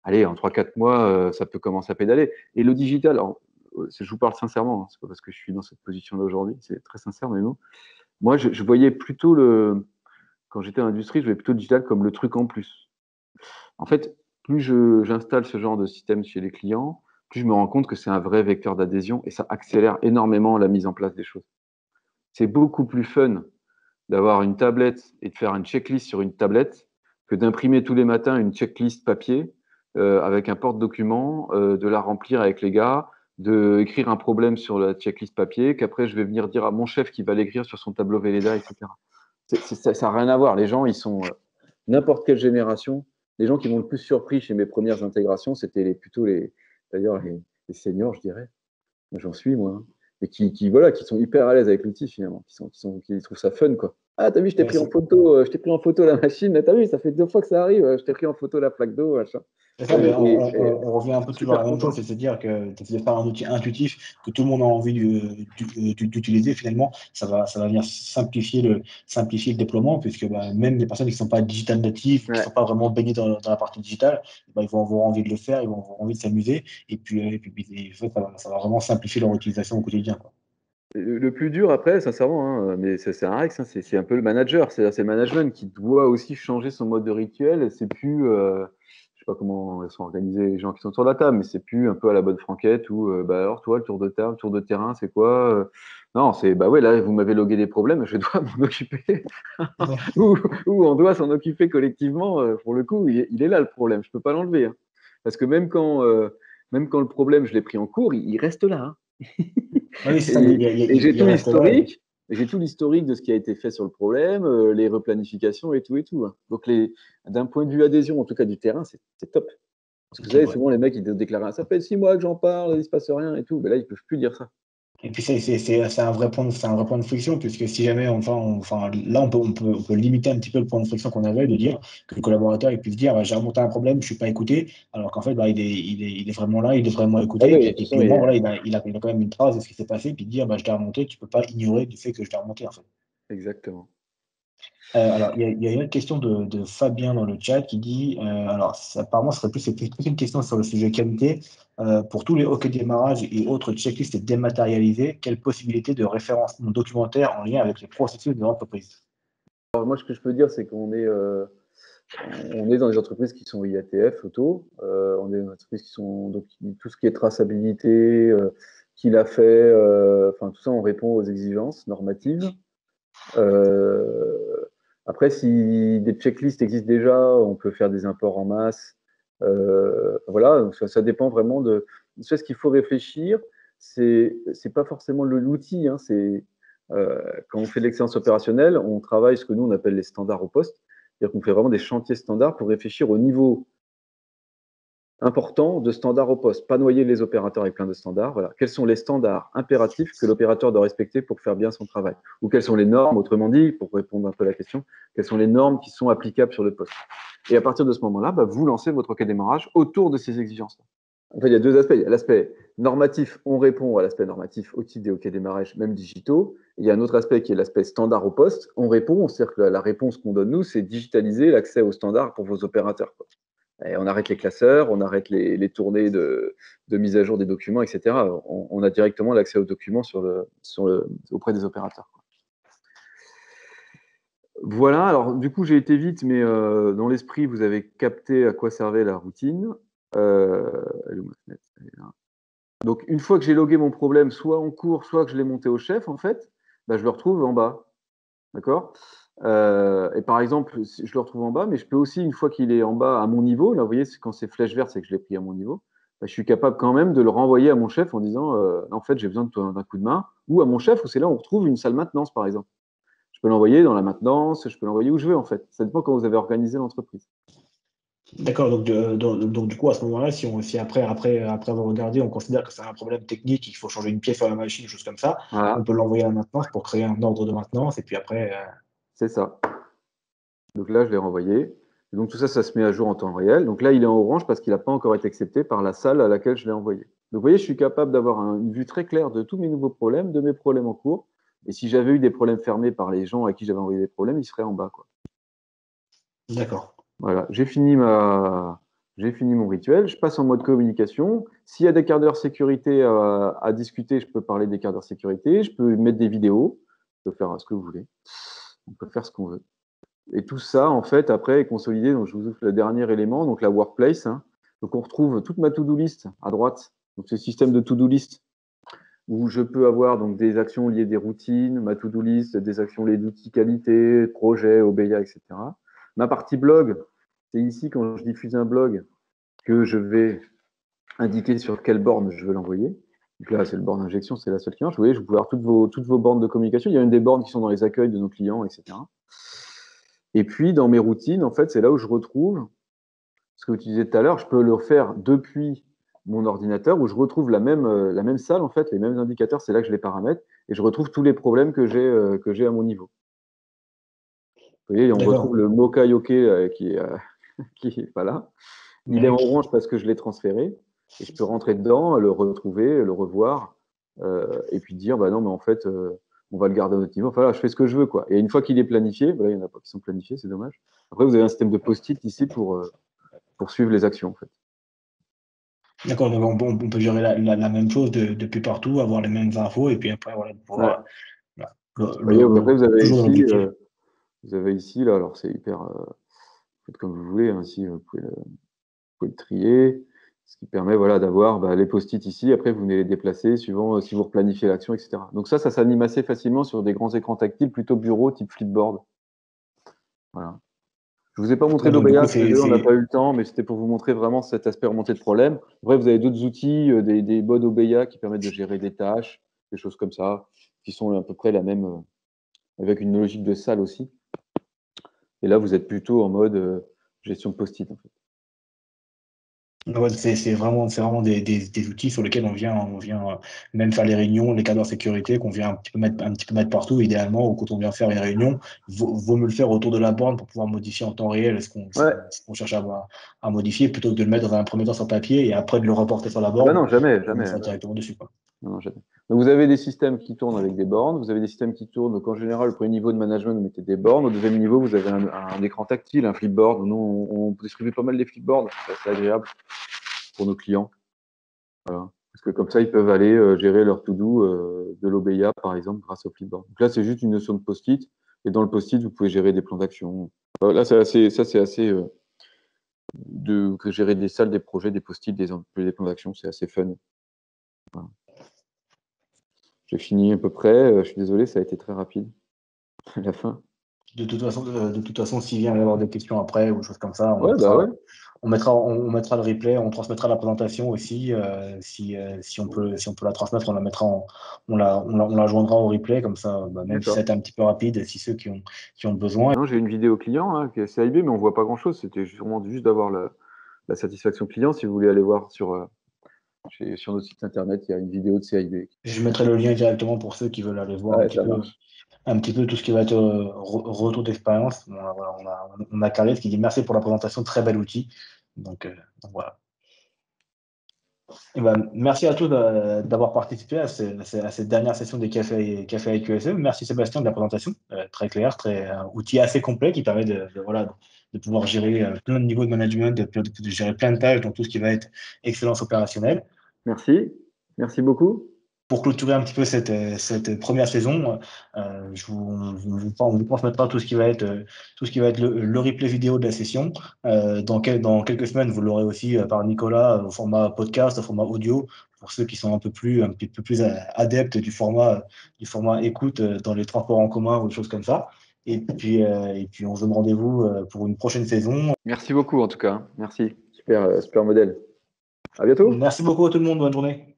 allez, en 3-4 mois, ça peut commencer à pédaler. Et le digital, alors, je vous parle sincèrement, hein, c'est pas parce que je suis dans cette position-là aujourd'hui, c'est très sincère, mais non. Moi, je voyais plutôt quand j'étais dans l'industrie, je voyais plutôt le digital comme le truc en plus. En fait, plus j'installe ce genre de système chez les clients, plus je me rends compte que c'est un vrai vecteur d'adhésion et ça accélère énormément la mise en place des choses. C'est beaucoup plus fun d'avoir une tablette et de faire une checklist sur une tablette que d'imprimer tous les matins une checklist papier avec un porte-document, de la remplir avec les gars, d'écrire un problème sur la checklist papier, qu'après je vais venir dire à mon chef qui va l'écrire sur son tableau Velleda, etc. Ça n'a rien à voir. Les gens, ils sont n'importe quelle génération. Les gens qui m'ont le plus surpris chez mes premières intégrations, c'était plutôt d'ailleurs les seniors, je dirais. Moi, j'en suis, moi, hein. Et voilà, qui sont hyper à l'aise avec l'outil, finalement, qui trouvent ça fun, quoi. Ah, t'as vu, Ouais, je t'ai pris en photo la machine, t'as vu, ça fait 2 fois que ça arrive, je t'ai pris en photo la plaque d'eau, machin. c'est ça, mais on revient un Ils peu sont toujours à super la même chose, contents. c'est-à-dire que de faire un outil intuitif que tout le monde a envie d'utiliser, finalement, ça va venir simplifier le déploiement, puisque bah, même les personnes qui ne sont pas digital natives, qui ne Ouais. sont pas vraiment baignées dans la partie digitale, bah, ils vont avoir envie de le faire, ils vont avoir envie de s'amuser, et puis ça va vraiment simplifier leur utilisation au quotidien, quoi. Le plus dur après, sincèrement, hein, mais c'est un Rex, hein, c'est un peu le manager, c'est le management qui doit aussi changer son mode de rituel. C'est plus, je sais pas comment sont organisés les gens qui sont autour de la table, mais c'est plus un peu à la bonne franquette où, bah alors toi, le tour de table, tour de terrain, c'est quoi? Non, c'est bah ouais, là vous m'avez logué des problèmes, je dois m'en occuper. ou on doit s'en occuper collectivement. Pour le coup, il est là le problème, je peux pas l'enlever, hein. Parce que même quand le problème, je l'ai pris en cours, il reste là, hein. Oui, c'est ça, Et, et j'ai il tout reste là. l'historique, et j'ai tout l'historique de ce qui a été fait sur le problème, les replanifications et tout et tout, hein. Donc d'un point de vue adhésion, en tout cas du terrain, c'est top. Parce que C'est vous top, savez, ouais. souvent les mecs ils déclarent ça fait 6 mois que j'en parle, il se passe rien et tout. Mais là, ils peuvent plus dire ça. Et puis c'est un vrai point c'est un vrai point de friction, puisque si jamais là on peut limiter un petit peu le point de friction qu'on avait, de dire que le collaborateur il puisse dire bah, j'ai remonté un problème, je suis pas écouté, alors qu'en fait bah, il est vraiment là, il est vraiment Ah oui, écouté, de toute et façon, puis au moins voilà, il a quand même une trace de ce qui s'est passé, puis dire bah, je t'ai remonté, tu peux pas ignorer du fait que je t'ai remonté en fait. exactement. Alors, il y a une autre question de Fabien dans le chat qui dit, alors apparemment, c'est plus une question sur le sujet qualité. pour tous les OK démarrage et autres checklists dématérialisées, quelle possibilité de référencement documentaire en lien avec les processus de l'entreprise? Alors moi, ce que je peux dire, c'est on est dans des entreprises qui sont IATF auto, on est dans des entreprises qui sont donc tout ce qui est traçabilité, qui l'a fait, enfin tout ça, on répond aux exigences normatives. Après, si des checklists existent déjà, on peut faire des imports en masse. Voilà, donc ça dépend vraiment de. Ce qu'il faut réfléchir, c'est pas forcément l'outil. Hein, quand on fait de l'excellence opérationnelle, on travaille ce que nous on appelle les standards au poste. C'est-à-dire qu'on fait vraiment des chantiers standards pour réfléchir au niveau important de standards au poste, pas noyer les opérateurs avec plein de standards. Voilà. Quels sont les standards impératifs que l'opérateur doit respecter pour faire bien son travail? Ou quelles sont les normes, autrement dit, pour répondre un peu à la question, quelles sont les normes qui sont applicables sur le poste? Et à partir de ce moment-là, vous lancez votre OK démarrage autour de ces exigences-là. En fait, il y a deux aspects. Il y a l'aspect normatif, on répond à l'aspect normatif au titre des OK démarrage, même digitaux. Et il y a un autre aspect qui est l'aspect standard au poste. On répond, c'est-à-dire que la réponse qu'on donne, nous, c'est digitaliser l'accès aux standards pour vos opérateurs, quoi. Et on arrête les classeurs, on arrête les tournées de mise à jour des documents, etc. On a directement l'accès aux documents auprès des opérateurs, quoi. Voilà, alors du coup j'ai été vite, mais dans l'esprit vous avez capté à quoi servait la routine. Donc une fois que j'ai logué mon problème, soit en cours, soit que je l'ai monté au chef, en fait, je le retrouve en bas. D'accord? Et par exemple, je le retrouve en bas, mais je peux aussi, une fois qu'il est en bas à mon niveau, là, vous voyez, quand c'est flèche verte, c'est que je l'ai pris à mon niveau, je suis capable quand même de le renvoyer à mon chef en disant, en fait, j'ai besoin d'un coup de main, ou à mon chef, où c'est là où on retrouve une salle maintenance, par exemple. Je peux l'envoyer dans la maintenance, je peux l'envoyer où je veux, en fait. Ça dépend comment vous avez organisé l'entreprise. D'accord, donc du coup, à ce moment-là, si après avoir regardé, on considère que c'est un problème technique, qu'il faut changer une pièce sur la machine, des choses comme ça, on Voilà, peut l'envoyer à la maintenance pour créer un ordre de maintenance et puis après, c'est ça. Donc là, je l'ai renvoyé. Et donc tout ça, ça se met à jour en temps réel. Donc là, il est en orange parce qu'il n'a pas encore été accepté par la salle à laquelle je l'ai envoyé. Donc vous voyez, je suis capable d'avoir une vue très claire de tous mes nouveaux problèmes, de mes problèmes en cours. Et si j'avais eu des problèmes fermés par les gens à qui j'avais envoyé des problèmes, ils seraient en bas, quoi. d'accord. Voilà, j'ai fini mon rituel. Je passe en mode communication. S'il y a des quarts d'heure sécurité à discuter, je peux parler des quarts d'heure sécurité. Je peux mettre des vidéos. Je peux faire ce que vous voulez. On peut faire ce qu'on veut. Et tout ça, en fait, après, est consolidé. Donc, je vous ouvre le dernier élément, donc la workplace, hein. Donc, on retrouve toute ma to-do list à droite. Donc, ce système de to-do list où je peux avoir donc des actions liées des routines, ma to-do list, des actions liées d'outils qualité, projets, OBIA, etc. Ma partie blog, c'est ici quand je diffuse un blog que je vais indiquer sur quelle borne je veux l'envoyer. Donc là, c'est le borne injection, c'est la seule qui marche. Vous voyez, je peux avoir toutes vos bornes de communication. Il y a une des bornes qui sont dans les accueils de nos clients, etc. Et puis, dans mes routines, en fait, c'est là où je retrouve ce que vous disais tout à l'heure. Je peux le faire depuis mon ordinateur où je retrouve la même salle, en fait, les mêmes indicateurs. C'est là que je les paramètre et je retrouve tous les problèmes que j'ai à mon niveau. Vous voyez, on retrouve D'accord. le Mocha Yoke qui est pas là. Il est en Ouais. orange parce que je l'ai transféré et je peux rentrer dedans, le retrouver, le revoir et puis dire bah non mais en fait on va le garder à notre niveau. Enfin là, je fais ce que je veux quoi. Et une fois qu'il est planifié, voilà, il y en a pas qui sont planifiés, c'est dommage. Après vous avez un système de post-it ici pour suivre les actions en fait. D'accord, donc on peut gérer la même chose depuis partout, avoir les mêmes infos et puis après, voilà, Ouais. pouvoir, voilà, Vous voyez, après toujours dans l'objectif. vous avez ici là, alors c'est hyper, faites comme vous voulez. Hein, ici vous pouvez le trier. Ce qui permet voilà, d'avoir les post-it ici. Après, vous venez les déplacer suivant si vous replanifiez l'action, etc. Donc ça s'anime assez facilement sur des grands écrans tactiles, plutôt bureau, type Flipboard. Voilà. Je vous ai pas montré Ouais, donc du l'OBA, coup, parce que c'est on n'a pas c'est eu le temps, mais c'était pour vous montrer vraiment cet aspect remonté de problème. Après, vous avez d'autres outils, des modes OBA qui permettent de gérer des tâches, des choses comme ça, qui sont à peu près la même, avec une logique de salle aussi. Et là, vous êtes plutôt en mode gestion de post-it, en fait. ouais, c'est vraiment des outils sur lesquels on vient même faire les réunions, les cadres de sécurité qu'on vient un petit peu mettre partout idéalement, ou quand on vient faire une réunion, vaut mieux le faire autour de la borne pour pouvoir modifier en temps réel ce qu'on ce Ouais. qu'on ce qu'on cherche à modifier, plutôt que de le mettre dans un premier temps sur papier et après de le reporter sur la Ah bah borne non, jamais, et de le jamais. faire directement dessus, quoi. Non, jamais. Donc vous avez des systèmes qui tournent avec des bornes, vous avez des systèmes qui tournent, donc en général, au premier niveau de management, vous mettez des bornes, au deuxième niveau, vous avez un écran tactile, un flipboard. Nous, on distribue pas mal des flipboards, c'est assez agréable pour nos clients. Voilà. Parce que comme ça, ils peuvent aller gérer leur to-do de l'OBIA, par exemple, grâce au Flipboard. Donc là, c'est juste une notion de post-it. Et dans le post-it, vous pouvez gérer des plans d'action. Là, c'est assez de gérer des salles, des projets, des post-it, des plans d'action, c'est assez fun. Voilà. J'ai fini à peu près. Je suis désolé, ça a été très rapide à la fin. De toute façon, s'il vient y avoir des questions après ou des choses comme ça, Ouais, bah ouais. on mettra le replay, on transmettra la présentation aussi. Si on peut la transmettre, on la joindra au replay, comme ça, même si D'accord. c'était un petit peu rapide, si ceux qui ont besoin. Non, j'ai une vidéo client hein, qui est CIB, mais on voit pas grand-chose. C'était sûrement juste d'avoir la satisfaction client. Si vous voulez aller voir sur notre site internet, il y a une vidéo de CIB. Je mettrai le lien directement pour ceux qui veulent aller voir Ouais, ça marche. un petit peu tout ce qui va être retour d'expérience. Voilà, on a Carlet qui dit merci pour la présentation, très bel outil. Donc voilà. Eh ben, merci à tous d'avoir participé à cette dernière session des cafés avec QSE. Merci Sébastien de la présentation, très clair, outil assez complet qui permet de pouvoir gérer plein de niveaux de management, de gérer plein de tâches dans tout ce qui va être excellence opérationnelle. Merci. Merci beaucoup. Pour clôturer un petit peu cette première saison, on vous transmettra tout ce qui va être le replay vidéo de la session. Dans quelques semaines, vous l'aurez aussi par Nicolas au format podcast, au format audio, pour ceux qui sont un petit peu plus adeptes du format écoute dans les transports en commun ou des choses comme ça. Et puis on se donne rendez-vous pour une prochaine saison. Merci beaucoup en tout cas. Merci. Super modèle. À bientôt. Merci beaucoup à tout le monde. Bonne journée.